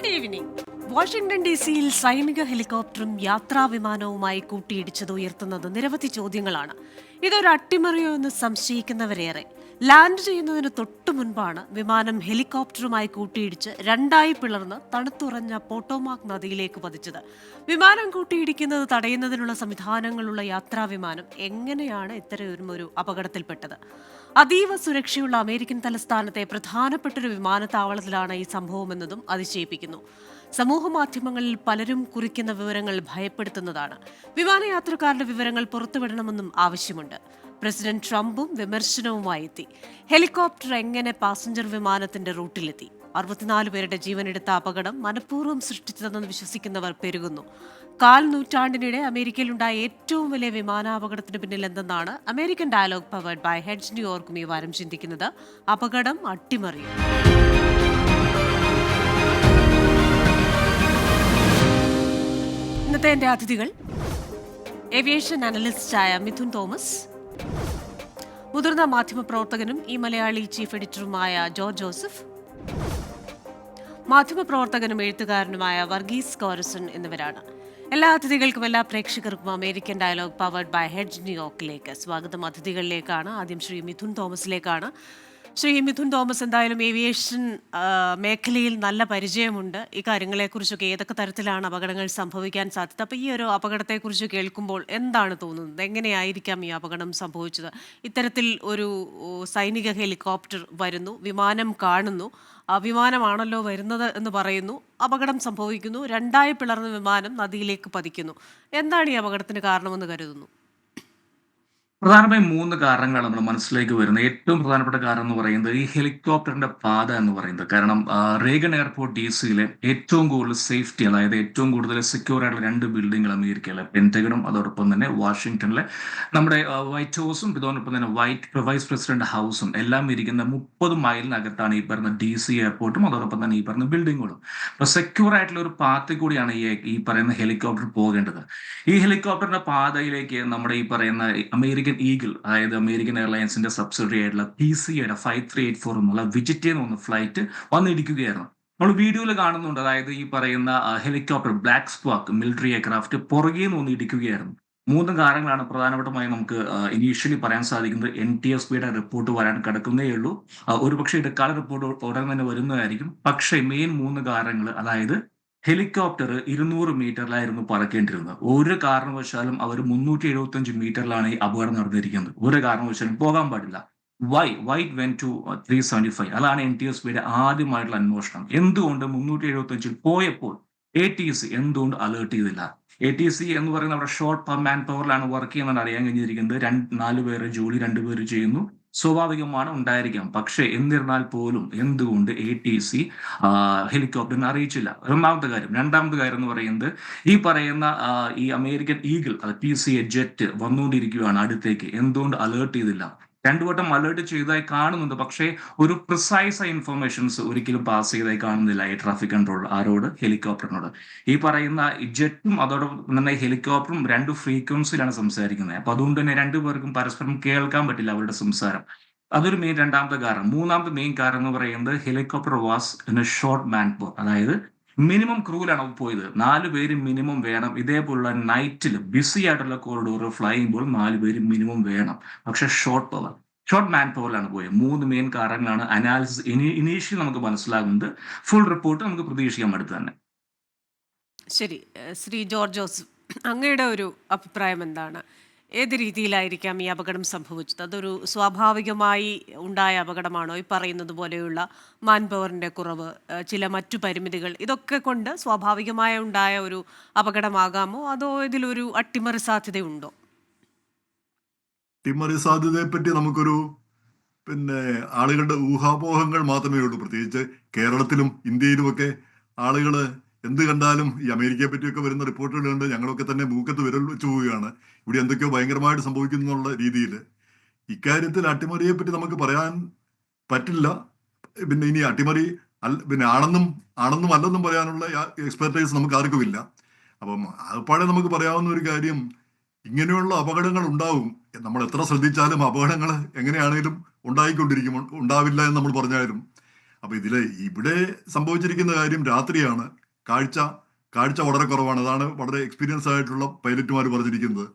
Good evening. Washington ഡിസിയിൽ സൈനിക ഹെലികോപ്റ്ററും യാത്രാ വിമാനവുമായി കൂട്ടിയിടിച്ചത് ഉയർത്തുന്നത് നിരവധി ചോദ്യങ്ങളാണ്. ഇതൊരു അട്ടിമറിയോ എന്ന് സംശയിക്കുന്നവരേറെ. ലാൻഡ് ചെയ്യുന്നതിന് തൊട്ടു മുൻപാണ് വിമാനം ഹെലികോപ്റ്ററുമായി കൂട്ടിയിടിച്ച് രണ്ടായി പിളർന്ന് തണുത്തുറഞ്ഞ പോട്ടോമാക് നദിയിലേക്ക് പതിച്ചത്. വിമാനം കൂട്ടിയിടിക്കുന്നത് തടയുന്നതിനുള്ള സംവിധാനങ്ങളുള്ള യാത്രാ വിമാനം എങ്ങനെയാണ് ഇത്തരമൊരു അപകടത്തിൽപ്പെട്ടത്? അതീവ സുരക്ഷയുള്ള അമേരിക്കൻ തലസ്ഥാനത്തെ പ്രധാനപ്പെട്ടൊരു വിമാനത്താവളത്തിലാണ് ഈ സംഭവമെന്നതും അതിശയിപ്പിക്കുന്നു. സമൂഹ മാധ്യമങ്ങളിൽ പലരും കുറിക്കുന്ന വിവരങ്ങൾ ഭയപ്പെടുത്തുന്നതാണ്. വിമാനയാത്രക്കാരുടെ വിവരങ്ങൾ പുറത്തുവിടണമെന്നും ആവശ്യമുണ്ട്. പ്രസിഡന്റ് ട്രംപും വിമർശനവുമായി എത്തി. ഹെലികോപ്റ്റർ എങ്ങനെ പാസഞ്ചർ വിമാനത്തിന്റെ റൂട്ടിലെത്തി? 64 പേരുടെ ജീവനെടുത്ത അപകടം മനഃപൂർവ്വം സൃഷ്ടിച്ചതെന്ന് വിശ്വസിക്കുന്നവർ പെരുകുന്നു. നൂറ്റാണ്ടിനിടെ അമേരിക്കയിലുണ്ടായ ഏറ്റവും വലിയ വിമാനാപകടത്തിന് പിന്നിൽ എന്തെന്നാണ് American dialogue powered by heads ന്യൂയോർക്കും ഈ വാരം ചിന്തിക്കുന്നത്. അപകടം അട്ടിമറിയും. ഇന്നത്തെ എന്റെ അതിഥികൾ: ഏവിയേഷൻ അനലിസ്റ്റായ മിഥുൻ തോമസ്, മുതിർന്ന മാധ്യമപ്രവർത്തകനും ഈ മലയാളി ചീഫ് എഡിറ്ററുമായ ജോർജ് ജോസഫ്, മാധ്യമപ്രവർത്തകനും എഴുത്തുകാരനുമായ വർഗീസ് കോരസൺ എന്നിവരാണ്. എല്ലാ അതിഥികൾക്കും എല്ലാ പ്രേക്ഷകർക്കും American dialogue powered by heads ന്യൂയോർക്കിലേക്ക് സ്വാഗതം. അതിഥികളിലേക്കാണ് ആദ്യം ശ്രീ മിഥുൻ തോമസിലേക്കാണ്. ശ്രീ മിഥുൻ തോമസ്, എന്തായാലും ഏവിയേഷൻ മേഖലയിൽ നല്ല പരിചയമുണ്ട്. ഈ കാര്യങ്ങളെക്കുറിച്ചൊക്കെ ഏതൊക്കെ തരത്തിലാണ് അപകടങ്ങൾ സംഭവിക്കാൻ സാധ്യത? അപ്പോൾ ഈ ഒരു അപകടത്തെക്കുറിച്ച് കേൾക്കുമ്പോൾ എന്താണ് തോന്നുന്നത്? എങ്ങനെയായിരിക്കാം ഈ അപകടം സംഭവിച്ചത്? ഇത്തരത്തിൽ ഒരു സൈനിക ഹെലികോപ്റ്റർ വരുന്നു, വിമാനം കാണുന്നു, വിമാനമാണല്ലോ വരുന്നത് എന്ന് പറയുന്നു, അപകടം സംഭവിക്കുന്നു, രണ്ടായി പിളർന്ന വിമാനം നദിയിലേക്ക് പതിക്കുന്നു. എന്താണ് ഈ അപകടത്തിന് കാരണമെന്ന് കരുതുന്നു? പ്രധാനമായും 3 കാരണങ്ങളാണ് നമ്മുടെ മനസ്സിലേക്ക് വരുന്നത്. ഏറ്റവും പ്രധാനപ്പെട്ട കാരണം എന്ന് പറയുന്നത് ഈ ഹെലികോപ്റ്ററിന്റെ പാത എന്ന് പറയുന്നത്. കാരണം റേഗൻ എയർപോർട്ട് DC-യിലെ ഏറ്റവും കൂടുതൽ സേഫ്റ്റി, അതായത് ഏറ്റവും കൂടുതൽ സെക്യൂർ ആയിട്ടുള്ള 2 ബിൽഡിങ്ങൾ അമേരിക്കയിലെ പെന്റഗണും അതോടൊപ്പം തന്നെ വാഷിംഗ്ടണിലെ നമ്മുടെ വൈറ്റ് ഹൗസും ഇതോടൊപ്പം തന്നെ വൈസ് പ്രസിഡന്റ് ഹൗസും എല്ലാം ഇരിക്കുന്ന 30 മൈലിനകത്താണ് ഈ പറയുന്ന DC എയർപോർട്ടും അതോടൊപ്പം തന്നെ ഈ പറയുന്ന ബിൽഡിങ്ങുകളും. അപ്പൊ സെക്യൂർ ആയിട്ടുള്ള ഒരു പാത്തിൽ കൂടിയാണ് ഈ പറയുന്ന ഹെലികോപ്റ്റർ പോകേണ്ടത്. ഈ ഹെലികോപ്റ്ററിന്റെ പാതയിലേക്ക് നമ്മുടെ ഈ പറയുന്ന അമേരിക്കൻ ഈഗിൾ, അതായത് അമേരിക്കൻ എയർലൈൻസിന്റെ സബ്സിഡറി ആയിട്ടുള്ള PCയുടെ 5384 എന്നുള്ള വിജിറ്റ് എന്ന ഫ്ലൈറ്റ് വന്നിടിക്കുകയായിരുന്നു. നമ്മൾ വീഡിയോയിൽ കാണുന്നുണ്ട്. അതായത് ഈ പറയുന്ന helicopter black spark military aircraft പുറകെ നിന്ന് ഇടിക്കുകയായിരുന്നു. 3 കാരണങ്ങളാണ് പ്രധാനപ്പെട്ടമായി നമുക്ക് ഇനീഷ്യലി പറയാൻ സാധിക്കുന്നത്. NTSBയുടെ റിപ്പോർട്ട് വരാൻ കിടക്കുന്നേ ഉള്ളൂ. ഒരുപക്ഷെ ഇടക്കാല റിപ്പോർട്ട് ഉടൻ തന്നെ വരുന്നതായിരിക്കും. പക്ഷേ മെയിൻ 3 കാരണങ്ങൾ, അതായത് ഹെലികോപ്റ്റർ 200 മീറ്ററിലായിരുന്നു പറക്കേണ്ടിരുന്നത്. ഒരു കാരണവശാലും അവർ 375 മീറ്ററിലാണ് ഈ അപകടം നടന്നിരിക്കുന്നത്. ഒരു കാരണവശാലും പോകാൻ പാടില്ല. Why it went to 375? അതാണ് NTSBയുടെ ആദ്യമായിട്ടുള്ള അന്വേഷണം. എന്തുകൊണ്ട് 375 പോയപ്പോൾ ATC എന്തുകൊണ്ട് അലേർട്ട് ചെയ്തില്ല? ATC എന്ന് പറയുന്ന അവിടെ ഷോർട്ട് മാൻ പവറിലാണ് വർക്ക് ചെയ്യുന്നത് അറിയാൻ കഴിഞ്ഞിരിക്കുന്നത്. 4 പേര് ജോലി 2 പേര് ചെയ്യുന്നു. സ്വാഭാവികമാണ്, ഉണ്ടായിരിക്കാം. പക്ഷേ എന്നിരുന്നാൽ പോലും എന്തുകൊണ്ട് ATC ഹെലികോപ്റ്ററിനെ അറിയിച്ചില്ല? ഒന്നാമത്തെ കാര്യം. രണ്ടാമത്തെ കാര്യം എന്ന് പറയുന്നത് ഈ പറയുന്ന ഈ അമേരിക്കൻ ഈഗിൾ PCA ജെറ്റ് വന്നുകൊണ്ടിരിക്കുകയാണ് അടുത്തേക്ക്. എന്തുകൊണ്ട് അലേർട്ട് ചെയ്തില്ല? 2 വട്ടം അലേർട്ട് ചെയ്തതായി കാണുന്നുണ്ട്, പക്ഷേ ഒരു പ്രിസൈസ് ഇൻഫർമേഷൻസ് ഒരിക്കലും പാസ് ചെയ്തതായി കാണുന്നില്ല ഈ ട്രാഫിക് കൺട്രോൾ ആരോട്? ഹെലികോപ്റ്ററിനോട്. ഈ പറയുന്ന ജെറ്റും അതോടൊപ്പം തന്നെ ഹെലികോപ്റ്ററും 2 ഫ്രീക്വൻസിയിലാണ് സംസാരിക്കുന്നത്. അപ്പൊ അതുകൊണ്ട് തന്നെ 2 പേർക്കും പരസ്പരം കേൾക്കാൻ പറ്റില്ല അവരുടെ സംസാരം. അതൊരു മെയിൻ രണ്ടാമത്തെ കാരണം. മൂന്നാമത്തെ മെയിൻ കാരണം എന്ന് പറയുന്നത് helicopter was in A short man power, അതായത് മിനിമം ക്രൂവിലാണ് പോയത്. 4 പേര് മിനിമം വേണം. ഇതേപോലുള്ള നൈറ്റിൽ ബിസി ആയിട്ടുള്ള കോറിഡോർ ഫ്ലൈ ചെയ്യുമ്പോൾ 4 പേര് മിനിമം വേണം. പക്ഷെ ഷോർട്ട് മാൻ പവറിലാണ് പോയത്. 3 മെയിൻ കാരണങ്ങളാണ് അനാലിസിസ് ഇനീഷ്യൽ നമുക്ക് മനസ്സിലാകുന്നത്. ഫുൾ റിപ്പോർട്ട് നമുക്ക് പ്രതീക്ഷിക്കാം അടുത്ത് തന്നെ. ശരി, ശ്രീ ജോർജ് ജോസഫ്, അങ്ങയുടെ ഒരു അഭിപ്രായം എന്താണ്? ഏത് രീതിയിലായിരിക്കാം ഈ അപകടം സംഭവിച്ചത്? അതൊരു സ്വാഭാവികമായി ഉണ്ടായ അപകടമാണോ? ഈ പറയുന്നത് പോലെയുള്ള മാൻ പവറിന്റെ കുറവ്, ചില മറ്റു പരിമിതികൾ, ഇതൊക്കെ കൊണ്ട് സ്വാഭാവികമായി ഉണ്ടായ ഒരു അപകടമാകാമോ? അതോ ഇതിലൊരു അട്ടിമറി സാധ്യതയുണ്ടോ? അട്ടിമറി സാധ്യതയെ പറ്റി നമുക്കൊരു ആളുകളുടെ ഊഹാപോഹങ്ങൾ മാത്രമേ ഉള്ളൂ. പ്രത്യേകിച്ച് കേരളത്തിലും ഇന്ത്യയിലുമൊക്കെ ആളുകൾ എന്ത് കണ്ടാലും ഈ അമേരിക്കയെ പറ്റിയൊക്കെ വരുന്ന റിപ്പോർട്ടുകൾ കണ്ട് ഞങ്ങളൊക്കെ തന്നെ മൂക്കത്ത് വിരൽ വെച്ച് പോവുകയാണ്. ഇവിടെ എന്തൊക്കെയോ ഭയങ്കരമായിട്ട് സംഭവിക്കുന്നു എന്നുള്ള രീതിയിൽ. ഇക്കാര്യത്തിൽ അട്ടിമറിയെ പറ്റി നമുക്ക് പറയാൻ പറ്റില്ല. ഇനി അട്ടിമറി ആണെന്നും അല്ലെന്നും പറയാനുള്ള എക്സ്പെർട്ടൈസ് നമുക്ക് ആർക്കുമില്ല. അപ്പം അതുപാടെ നമുക്ക് പറയാവുന്ന ഒരു കാര്യം, ഇങ്ങനെയുള്ള അപകടങ്ങൾ ഉണ്ടാവും. നമ്മൾ എത്ര ശ്രദ്ധിച്ചാലും അപകടങ്ങൾ എങ്ങനെയാണെങ്കിലും ഉണ്ടാവില്ല എന്ന് നമ്മൾ പറഞ്ഞാലും. അപ്പൊ ഇവിടെ സംഭവിച്ചിരിക്കുന്ന കാര്യം രാത്രിയാണ്. കാഴ്ച കാഴ്ച വളരെ കുറവാണ്. അതാണ് വളരെ എക്സ്പീരിയൻസ് ആയിട്ടുള്ള പൈലറ്റുമാർ പറഞ്ഞിരിക്കുന്നത്.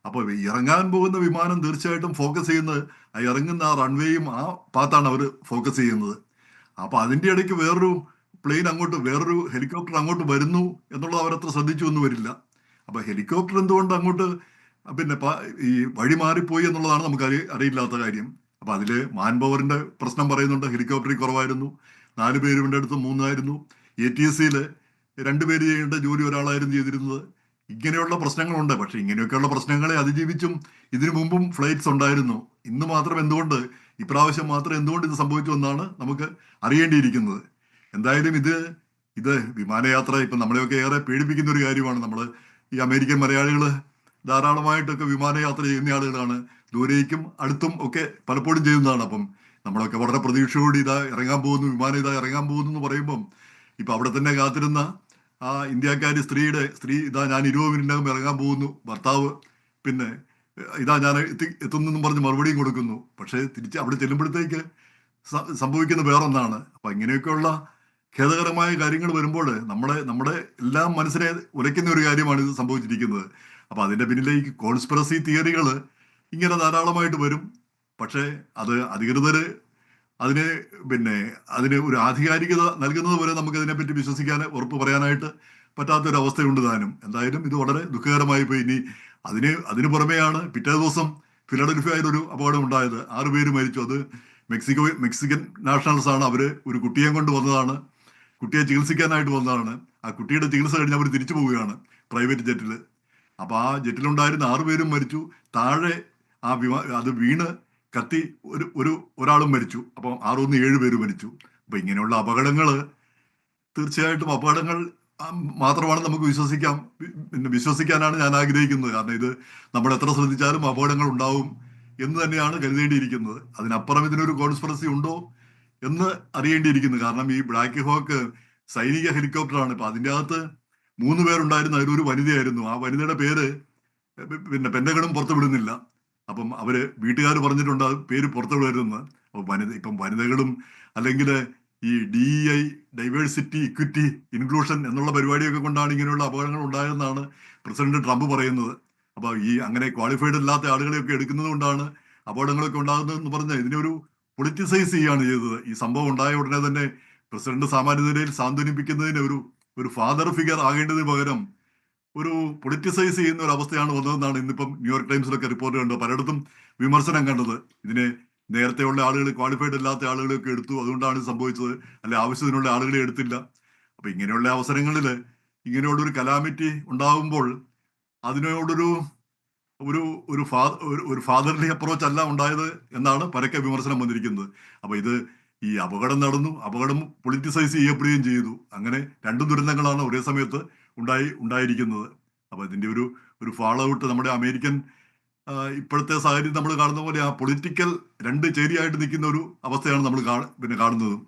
അപ്പോൾ ഇറങ്ങാൻ പോകുന്ന വിമാനം തീർച്ചയായിട്ടും ഫോക്കസ് ചെയ്യുന്നത് ഇറങ്ങുന്ന ആ റൺവേയും ആ പാത്താണ് അവർ ഫോക്കസ് ചെയ്യുന്നത്. അപ്പൊ അതിന്റെ ഇടയ്ക്ക് വേറൊരു ഹെലികോപ്റ്റർ അങ്ങോട്ട് വരുന്നു എന്നുള്ളത് അവരത്ര ശ്രദ്ധിച്ചു ഒന്നും വരില്ല. അപ്പൊ ഹെലികോപ്റ്റർ എന്തുകൊണ്ട് അങ്ങോട്ട് പിന്നെ ഈ വഴി മാറിപ്പോയി എന്നുള്ളതാണ് നമുക്ക് അറിയില്ലാത്ത കാര്യം. അപ്പൊ അതില് മാൻ പവറിന്റെ പ്രശ്നം പറയുന്നുണ്ട്. ഹെലികോപ്റ്ററിൽ കുറവായിരുന്നു, 4 പേര് വേണ്ട അടുത്ത് 3 ആയിരുന്നു. ATSയിൽ 2 പേര് ചെയ്യേണ്ട ജോലി ഒരാളായിരുന്നു ചെയ്തിരുന്നത്. ഇങ്ങനെയുള്ള പ്രശ്നങ്ങളുണ്ട്. പക്ഷെ ഇങ്ങനെയൊക്കെയുള്ള പ്രശ്നങ്ങളെ അതിജീവിച്ചും ഇതിനു മുമ്പും ഫ്ലൈറ്റ്സ് ഉണ്ടായിരുന്നു. ഇപ്രാവശ്യം മാത്രം എന്തുകൊണ്ട് ഇത് സംഭവിച്ചു എന്നാണ് നമുക്ക് അറിയേണ്ടിയിരിക്കുന്നത്. എന്തായാലും ഇത് വിമാനയാത്ര ഇപ്പം നമ്മളെയൊക്കെ ഏറെ പേടിപ്പിക്കുന്ന ഒരു കാര്യമാണ്. ഈ അമേരിക്കൻ മലയാളികൾ ധാരാളമായിട്ടൊക്കെ വിമാനയാത്ര ചെയ്യുന്ന ആളുകളാണ്. ദൂരേക്കും അടുത്തും ഒക്കെ പലപ്പോഴും ചെയ്യുന്നതാണ്. അപ്പം നമ്മളൊക്കെ വളരെ പ്രതീക്ഷയോട് വിമാനം ഇറങ്ങാൻ പോകുന്നു എന്ന് പറയുമ്പം ഇപ്പം അവിടെ തന്നെ കാത്തിരുന്ന ആ ഇന്ത്യക്കാരി സ്ത്രീ ഞാൻ 20 മിനിറ്റിനകം ഇറങ്ങാൻ പോകുന്നു, ഭർത്താവ് പിന്നെ ഞാൻ എത്തുന്നെന്നും പറഞ്ഞ് മറുപടിയും കൊടുക്കുന്നു. പക്ഷേ തിരിച്ച് അവിടെ ചെല്ലുമ്പോഴത്തേക്ക് സംഭവിക്കുന്ന വേറൊന്നാണ്. അപ്പൊ ഇങ്ങനെയൊക്കെയുള്ള ഖേദകരമായ കാര്യങ്ങൾ വരുമ്പോൾ നമ്മുടെ എല്ലാം മനസ്സിനെ ഉലയ്ക്കുന്ന ഒരു കാര്യമാണ് ഇത് സംഭവിച്ചിരിക്കുന്നത്. അപ്പൊ അതിന്റെ പിന്നിലേക്ക് കോൺസ്പിറസി തിയറികൾ ഇങ്ങനെ ധാരാളമായിട്ട് വരും. പക്ഷേ അത് അധികൃതര് അതിന് ഒരു ആധികാരികത നൽകുന്നത് വരെ നമുക്ക് അതിനെപ്പറ്റി ഉറപ്പ് പറയാനായിട്ട് പറ്റാത്തൊരു അവസ്ഥയുണ്ട് താനും. എന്തായാലും ഇത് വളരെ ദുഃഖകരമായി പോയി. ഇനി അതിന് പുറമെയാണ് പിറ്റേ ദിവസം ഫിലഡൽഫിയയിൽ ഒരു അപകടം ഉണ്ടായത്. 6 പേര് മരിച്ചു. അത് മെക്സിക്കൻ നാഷണൽസ് ആണ്. അവര് ഒരു കുട്ടിയെ കൊണ്ട് വന്നതാണ്, കുട്ടിയെ ചികിത്സിക്കാനായിട്ട് വന്നതാണ്. ആ കുട്ടിയുടെ ചികിത്സ കഴിഞ്ഞ് അവർ തിരിച്ചു പോവുകയാണ് പ്രൈവറ്റ് ജെറ്റിൽ. അപ്പൊ ആ ജെറ്റിലുണ്ടായിരുന്ന 6 പേരും മരിച്ചു. താഴെ അത് വീണ് കത്തി ഒരാളും മരിച്ചു. അപ്പം 7 പേര് മരിച്ചു. അപ്പൊ ഇങ്ങനെയുള്ള തീർച്ചയായിട്ടും അപകടങ്ങൾ മാത്രമാണ് നമുക്ക് വിശ്വസിക്കാനാണ് ഞാൻ ആഗ്രഹിക്കുന്നത്. കാരണം ഇത് നമ്മൾ എത്ര ശ്രദ്ധിച്ചാലും അപകടങ്ങൾ ഉണ്ടാവും എന്ന് തന്നെയാണ് കരുതേണ്ടിയിരിക്കുന്നത്. അതിനപ്പുറം ഇതിനൊരു കോൺസ്പിറസി ഉണ്ടോ എന്ന് അറിയേണ്ടിയിരിക്കുന്നു. കാരണം ഈ ബ്ലാക്ക് ഹോക്ക് സൈനിക ഹെലികോപ്റ്ററാണ്. ഇപ്പൊ അതിൻ്റെ അകത്ത് 3 പേരുണ്ടായിരുന്നു. അതിലൊരു വനിതയായിരുന്നു. ആ വനിതയുടെ പേര് പെന്റഗണും പുറത്തു വിടുന്നില്ല. അപ്പം വീട്ടുകാർ പറഞ്ഞിട്ടുണ്ട് അത് പേര് പുറത്തു വിടരുതെന്ന്. അപ്പൊ വനിതകളും അല്ലെങ്കിൽ ഈ DEI ഡൈവേഴ്സിറ്റി, ഇക്വിറ്റി, ഇൻക്ലൂഷൻ എന്നുള്ള പരിപാടിയൊക്കെ കൊണ്ടാണ് ഇങ്ങനെയുള്ള അപകടങ്ങൾ ഉണ്ടായതെന്നാണ് പ്രസിഡന്റ് ട്രംപ് പറയുന്നത്. അപ്പൊ അങ്ങനെ ക്വാളിഫൈഡ് അല്ലാത്ത ആളുകളെയൊക്കെ എടുക്കുന്നത് കൊണ്ടാണ് അപകടങ്ങളൊക്കെ ഉണ്ടാകുന്നത് എന്ന് പറഞ്ഞാൽ ഇതിനൊരു പൊളിറ്റിസൈസ് ചെയ്യുകയാണ് ചെയ്തത്. ഈ സംഭവം ഉണ്ടായ ഉടനെ തന്നെ പ്രസിഡന്റ് സാമാന്യ നിലയിൽ സാന്ത്വനിപ്പിക്കുന്നതിന് ഒരു ഫാദർ ഫിഗർ ആകേണ്ടതിന് പകരം ഒരു പൊളിറ്റിസൈസ് ചെയ്യുന്ന ഒരു അവസ്ഥയാണ് വന്നതെന്നാണ് ഇന്നിപ്പം ന്യൂയോർക്ക് ടൈംസിലൊക്കെ റിപ്പോർട്ട് കണ്ടത്. പലയിടത്തും വിമർശനം കണ്ടത്. ഇതിനെ നേരത്തെയുള്ള ആളുകൾ, ക്വാളിഫൈഡ് അല്ലാത്ത ആളുകളെയൊക്കെ എടുത്തു, അതുകൊണ്ടാണ് ഇത് സംഭവിച്ചത്. അല്ലെ ആവശ്യത്തിനുള്ള ആളുകളെ എടുത്തില്ല. അപ്പൊ ഇങ്ങനെയുള്ള അവസരങ്ങളിൽ ഇങ്ങനെയുള്ളൊരു കലാമിറ്റി ഉണ്ടാകുമ്പോൾ അതിനോടൊരു ഒരു ഫാദർലി അപ്രോച്ച് അല്ല ഉണ്ടായത് എന്നാണ് പരക്കെ വിമർശനം വന്നിരിക്കുന്നത്. അപ്പൊ ഈ അപകടം നടന്നു, അപകടം പൊളിറ്റിസൈസ് ചെയ്യപ്പെടുകയും ചെയ്തു. അങ്ങനെ 2 ദുരന്തങ്ങളാണ് ഒരേ സമയത്ത് ഉണ്ടായിരിക്കുന്നത്. അപ്പൊ ഇതിന്റെ ഒരു ഫാൾ ഔട്ട് നമ്മുടെ അമേരിക്കൻ ഇപ്പോഴത്തെ സാഹചര്യം നമ്മൾ കാണുന്ന പോലെ ആ പൊളിറ്റിക്കൽ 2 ചേരിയായിട്ട് നിൽക്കുന്ന ഒരു അവസ്ഥയാണ് നമ്മൾ കാണുന്നതും.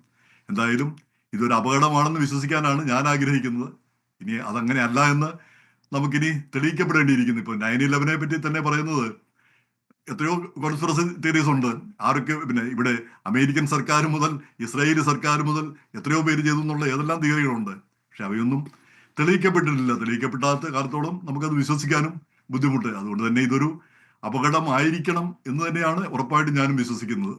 എന്തായാലും ഇതൊരു അപകടമാണെന്ന് വിശ്വസിക്കാനാണ് ഞാൻ ആഗ്രഹിക്കുന്നത്. ഇനി അതങ്ങനെ അല്ല എന്ന് നമുക്കിനി തെളിയിക്കപ്പെടേണ്ടിയിരിക്കുന്നു. ഇപ്പൊ 9/11 പറ്റി തന്നെ പറയുന്നത് എത്രയോ കോൺസ്പിറസി തിയറീസ് ഉണ്ട്. ആരൊക്കെ ഇവിടെ അമേരിക്കൻ സർക്കാർ മുതൽ ഇസ്രായേലി സർക്കാർ മുതൽ എത്രയോ പേര് ചെയ്തു എന്നുള്ള ഏതെല്ലാം തിയറികളുണ്ട്. പക്ഷെ അവയൊന്നും തെളിയിക്കപ്പെട്ടിട്ടില്ല. തെളിയിക്കപ്പെടാത്ത കാലത്തോളം നമുക്കത് വിശ്വസിക്കാനും ബുദ്ധിമുട്ട്. അതുകൊണ്ട് തന്നെ ഇതൊരു അപകടമായിരിക്കണം എന്ന് തന്നെയാണ് ഉറപ്പായിട്ടും ഞാനും വിശ്വസിക്കുന്നത്.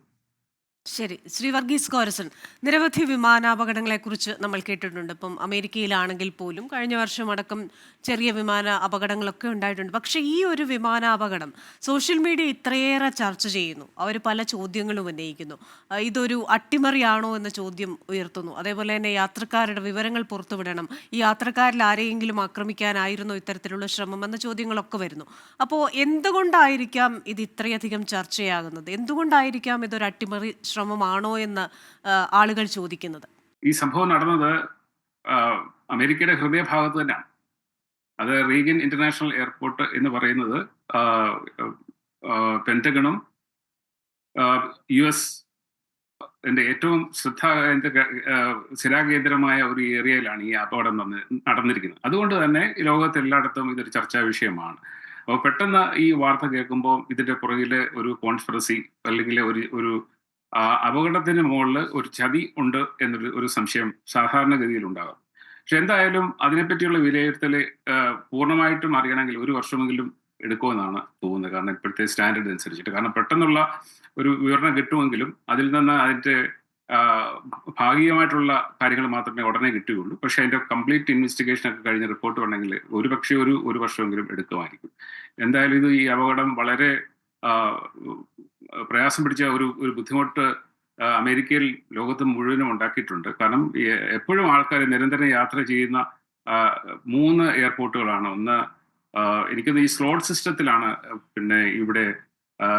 ശരി, ശ്രീ വർഗീസ് കോരസൻ, നിരവധി വിമാനാപകടങ്ങളെക്കുറിച്ച് നമ്മൾ കേട്ടിട്ടുണ്ട്. ഇപ്പം അമേരിക്കയിലാണെങ്കിൽ പോലും കഴിഞ്ഞ വർഷം അടക്കം ചെറിയ വിമാന അപകടങ്ങളൊക്കെ ഉണ്ടായിട്ടുണ്ട്. പക്ഷേ ഈ ഒരു വിമാനാപകടം സോഷ്യൽ മീഡിയ ഇത്രയേറെ ചർച്ച ചെയ്യുന്നു. അവർ പല ചോദ്യങ്ങളും ഉന്നയിക്കുന്നു. ഇതൊരു അട്ടിമറിയാണോ എന്ന ചോദ്യം ഉയർത്തുന്നു. അതേപോലെ തന്നെ യാത്രക്കാരുടെ വിവരങ്ങൾ പുറത്തുവിടണം, ഈ യാത്രക്കാരിൽ ആരെയെങ്കിലും ആക്രമിക്കാനായിരുന്നോ ഇത്തരത്തിലുള്ള ശ്രമം എന്ന ചോദ്യങ്ങളൊക്കെ വരുന്നു. അപ്പോൾ എന്തുകൊണ്ടായിരിക്കാം ഇത് ഇത്രയധികം ചർച്ചയാകുന്നത്? എന്തുകൊണ്ടായിരിക്കാം ഇതൊരു അട്ടിമറി ശ്രമമാണോ എന്ന് ആളുകൾ ചോദിക്കുന്നത്? ഈ സംഭവം നടന്നത് അമേരിക്കയുടെ ഹൃദയഭാഗത്ത് തന്നെയാണ്. അത് റീഗൻ ഇന്റർനാഷണൽ എയർപോർട്ട് എന്ന് പറയുന്നത് പെന്റഗണും US ഏറ്റവും സ്ഥിരാകേന്ദ്രമായ ഒരു ഏരിയയിലാണ് ഈ അപകടം നടന്നിരിക്കുന്നത്. അതുകൊണ്ട് തന്നെ ലോകത്തെല്ലായിടത്തും ഇതൊരു ചർച്ചാ വിഷയമാണ്. അപ്പോൾ പെട്ടെന്ന് ഈ വാർത്ത കേൾക്കുമ്പോൾ ഇതിന്റെ പുറകിൽ ഒരു കോൺസ്പിറസി അല്ലെങ്കിൽ ഒരു അപകടത്തിന് മുകളിൽ ഒരു ചതി ഉണ്ട് എന്നൊരു സംശയം സാധാരണഗതിയിൽ ഉണ്ടാകാം. പക്ഷെ എന്തായാലും അതിനെപ്പറ്റിയുള്ള വിലയിരുത്തൽ പൂർണ്ണമായിട്ടും അറിയണമെങ്കിൽ 1 വർഷമെങ്കിലും എടുക്കുമെന്നാണ് തോന്നുന്നത്. കാരണം ഇപ്പോഴത്തെ സ്റ്റാൻഡേർഡ് അനുസരിച്ചിട്ട്. കാരണം പെട്ടെന്നുള്ള ഒരു വിവരണം കിട്ടുമെങ്കിലും അതിൽ നിന്ന് അതിന്റെ ഭാഗികമായിട്ടുള്ള കാര്യങ്ങൾ മാത്രമേ ഉടനെ കിട്ടുകയുള്ളൂ. പക്ഷെ അതിന്റെ കംപ്ലീറ്റ് ഇൻവെസ്റ്റിഗേഷൻ ഒക്കെ കഴിഞ്ഞ റിപ്പോർട്ട് വേണമെങ്കിൽ ഒരുപക്ഷെ ഒരു വർഷമെങ്കിലും എടുക്കുമായിരിക്കും. എന്തായാലും ഈ അപകടം വളരെ പ്രയാസം പിടിച്ച ഒരു ബുദ്ധിമുട്ട് അമേരിക്കയിൽ ലോകത്ത് മുഴുവനും ഉണ്ടാക്കിയിട്ടുണ്ട്. കാരണം എപ്പോഴും ആൾക്കാർ നിരന്തരം യാത്ര ചെയ്യുന്ന 3 എയർപോർട്ടുകളാണ്. ഒന്ന് എനിക്കൊന്ന് ഈ സ്ലോട്ട് സിസ്റ്റത്തിലാണ് പിന്നെ ഇവിടെ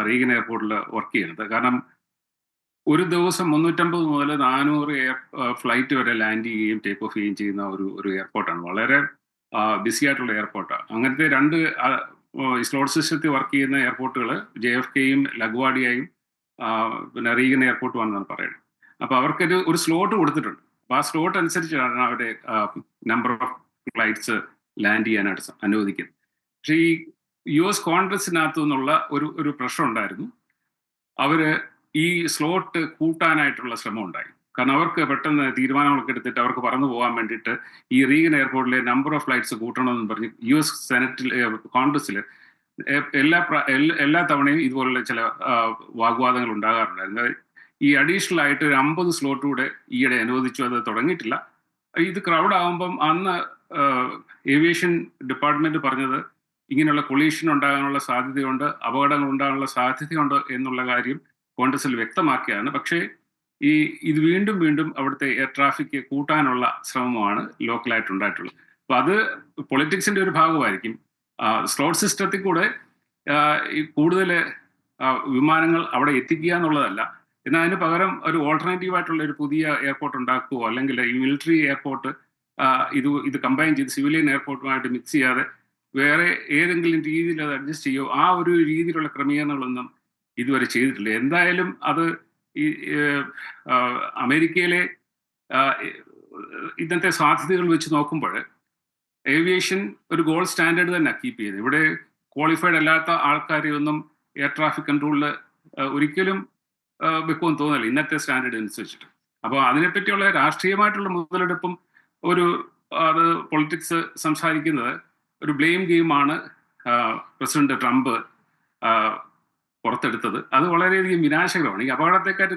റീഗൻ എയർപോർട്ടിൽ വർക്ക് ചെയ്യുന്നത്. കാരണം ഒരു ദിവസം 350 മുതൽ 400 ഫ്ലൈറ്റ് വരെ ലാൻഡ് ചെയ്യുകയും ടേക്ക് ഓഫ് ചെയ്യുകയും ചെയ്യുന്ന ഒരു എയർപോർട്ടാണ്. വളരെ ബിസി ആയിട്ടുള്ള എയർപോർട്ടാണ്. അങ്ങനത്തെ 2 സ്ലോട്ട് സിസ്റ്റത്തിൽ വർക്ക് ചെയ്യുന്ന എയർപോർട്ടുകൾ JFKയും ലഗ്വാഡിയയും പിന്നെ റീഗൻ എയർപോർട്ടുമാണെന്നാണ് പറയുന്നത്. അപ്പൊ അവർക്കൊരു സ്ലോട്ട് കൊടുത്തിട്ടുണ്ട്. അപ്പൊ ആ സ്ലോട്ട് അനുസരിച്ചാണ് അവരുടെ നമ്പർ ഓഫ് ഫ്ലൈറ്റ്സ് ലാൻഡ് ചെയ്യാനായിട്ട് അനുവദിക്കുന്നത്. പക്ഷെ ഈ US കോൺഗ്രസിനകത്തു നിന്നുള്ള ഒരു പ്രശ്നം ഉണ്ടായിരുന്നു. അവര് ഈ സ്ലോട്ട് കൂട്ടാനായിട്ടുള്ള ശ്രമം ഉണ്ടായി. കാരണം അവർക്ക് പെട്ടെന്ന് തീരുമാനങ്ങളൊക്കെ എടുത്തിട്ട് അവർക്ക് പറന്നു പോകാൻ വേണ്ടിയിട്ട് ഈ റീഗൻ എയർപോർട്ടിലെ നമ്പർ ഓഫ് ഫ്ലൈറ്റ്സ് കൂട്ടണമെന്ന് പറഞ്ഞ് US സെനറ്റിൽ കോൺഗ്രസിൽ എല്ലാ തവണയും ഇതുപോലുള്ള ചില വാഗ്വാദങ്ങൾ ഉണ്ടാകാറുണ്ടായിരുന്നു. ഈ അഡീഷണൽ ആയിട്ട് ഒരു 50 സ്ലോട്ട് കൂടെ ഈയിടെ അനുവദിച്ചു. അത് തുടങ്ങിയിട്ടില്ല. ഇത് ക്രൗഡ് ആകുമ്പം അന്ന് ഏവിയേഷൻ ഡിപ്പാർട്ട്മെന്റ് പറഞ്ഞത് ഇങ്ങനെയുള്ള കൊളീഷൻ ഉണ്ടാകാനുള്ള സാധ്യതയുണ്ട്, അപകടങ്ങൾ ഉണ്ടാകാനുള്ള സാധ്യതയുണ്ട് എന്നുള്ള കാര്യം കോൺഗ്രസിൽ വ്യക്തമാക്കിയാണ്. പക്ഷേ ഇത് വീണ്ടും അവിടുത്തെ എയർ ട്രാഫിക് കൂട്ടാനുള്ള ശ്രമമാണ് ലോക്കലായിട്ട് ഉണ്ടായിട്ടുള്ളത്. അപ്പൊ അത് പൊളിറ്റിക്സിന്റെ ഒരു ഭാഗമായിരിക്കും. സ്ലോട്ട് സിസ്റ്റത്തിൽ കൂടെ കൂടുതൽ വിമാനങ്ങൾ അവിടെ എത്തിക്കുക എന്നുള്ളതല്ല. എന്നാൽ അതിന് പകരം ഒരു ഓൾട്ടർനേറ്റീവ് ആയിട്ടുള്ള ഒരു പുതിയ എയർപോർട്ട് ഉണ്ടാക്കുകയോ അല്ലെങ്കിൽ ഈ മിലിറ്ററി എയർപോർട്ട് ഇത് കമ്പൈൻ ചെയ്ത് സിവിലിയൻ എയർപോർട്ടുമായിട്ട് മിക്സ് ചെയ്യാതെ വേറെ ഏതെങ്കിലും രീതിയിൽ അത് അഡ്ജസ്റ്റ് ചെയ്യുമോ, ആ ഒരു രീതിയിലുള്ള ക്രമീകരണങ്ങളൊന്നും ഇതുവരെ ചെയ്തിട്ടില്ല. എന്തായാലും അത് ഈ അമേരിക്കയിലെ ഇന്നത്തെ സാധ്യതകൾ വെച്ച് നോക്കുമ്പോൾ ഏവിയേഷൻ ഒരു ഗോൾഡ് സ്റ്റാൻഡേർഡ് തന്നെ കീപ്പ് ചെയ്ത് ഇവിടെ ക്വാളിഫൈഡ് അല്ലാത്ത ആൾക്കാരെ ഒന്നും എയർ ട്രാഫിക് കൺട്രോളിൽ ഒരിക്കലും വെക്കുമെന്ന് തോന്നില്ല ഇന്നത്തെ സ്റ്റാൻഡേർഡ് അനുസരിച്ചിട്ട്. അപ്പോൾ അതിനെപ്പറ്റിയുള്ള രാഷ്ട്രീയമായിട്ടുള്ള മുതലെടുപ്പും അത് പൊളിറ്റിക്സ് സംസാരിക്കുന്നത് ഒരു ബ്ലെയിം ഗെയിമാണ് പ്രസിഡന്റ് ട്രംപ് പുറത്തെടുത്തത്. അത് വളരെയധികം വിനാശകരമാണ്. ഈ അപകടത്തെക്കാട്ട്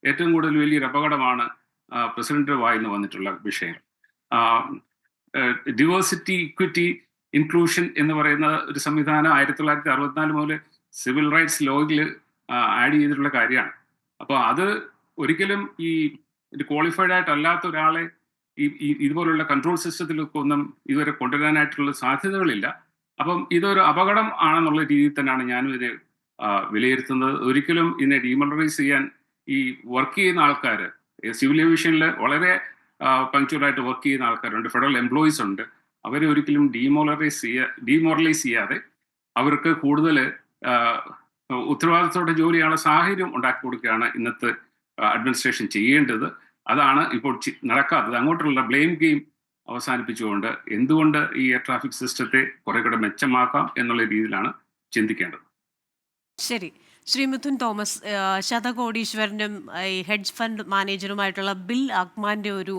ഏറ്റവും കൂടുതൽ വലിയൊരു അപകടമാണ് പ്രസിഡന്റിന്റെ വായിന്ന് വന്നിട്ടുള്ള വിഷയം. ഡിവേഴ്സിറ്റി, ഇക്വിറ്റി, ഇൻക്ലൂഷൻ എന്ന് പറയുന്ന ഒരു സംവിധാനം 1964 മുതൽ സിവിൽ റൈറ്റ്സ് ലോയിൽ ആഡ് ചെയ്തിട്ടുള്ള കാര്യമാണ്. അപ്പോൾ അത് ഒരിക്കലും ഈ ക്വാളിഫൈഡ് ആയിട്ടല്ലാത്ത ഒരാളെ ഇതുപോലുള്ള കൺട്രോൾ സിസ്റ്റത്തിലൊക്കെ ഒന്നും ഇതുവരെ കൊണ്ടുവരാനായിട്ടുള്ള സാധ്യതകളില്ല. അപ്പം ഇതൊരു അപകടം ആണെന്നുള്ള രീതിയിൽ തന്നെയാണ് ഞാനും ഇത് വിലയിരുത്തുന്നത്. ഒരിക്കലും ഇതിനെ ഡീമോളറൈസ് ചെയ്യാൻ ഈ വർക്ക് ചെയ്യുന്ന ആൾക്കാർ, സിവിൽ ഏവിയേഷനിൽ വളരെ പങ്ക്ച്വലായിട്ട് വർക്ക് ചെയ്യുന്ന ആൾക്കാരുണ്ട്, ഫെഡറൽ എംപ്ലോയീസ് ഉണ്ട്. അവരെ ഒരിക്കലും ഡീമോറലൈസ് ചെയ്യാതെ അവർക്ക് കൂടുതൽ ഉത്തരവാദിത്തത്തോടെ ജോലി ചെയ്യാനുള്ള സാഹചര്യം ഉണ്ടാക്കി കൊടുക്കുകയാണ് ഇന്നത്തെ അഡ്മിനിസ്ട്രേഷൻ ചെയ്യേണ്ടത്. അതാണ് ഇപ്പോൾ നടക്കാത്തത്. അങ്ങോട്ടുള്ള ബ്ലെയിം ഗെയിം അവസാനിപ്പിച്ചുകൊണ്ട് എന്തുകൊണ്ട് ഈ എയർ ട്രാഫിക് സിസ്റ്റത്തെ കുറെ കൂടെ മെച്ചമാക്കാം എന്നുള്ള രീതിയിലാണ് ചിന്തിക്കേണ്ടത്. ശരി. ശ്രീ മിഥുൻ തോമസ്, ശതകോടീശ്വരനും ഈ ഹെഡ്ജ് ഫണ്ട് മാനേജറുമായിട്ടുള്ള ബിൽ അക്മാൻ്റെ ഒരു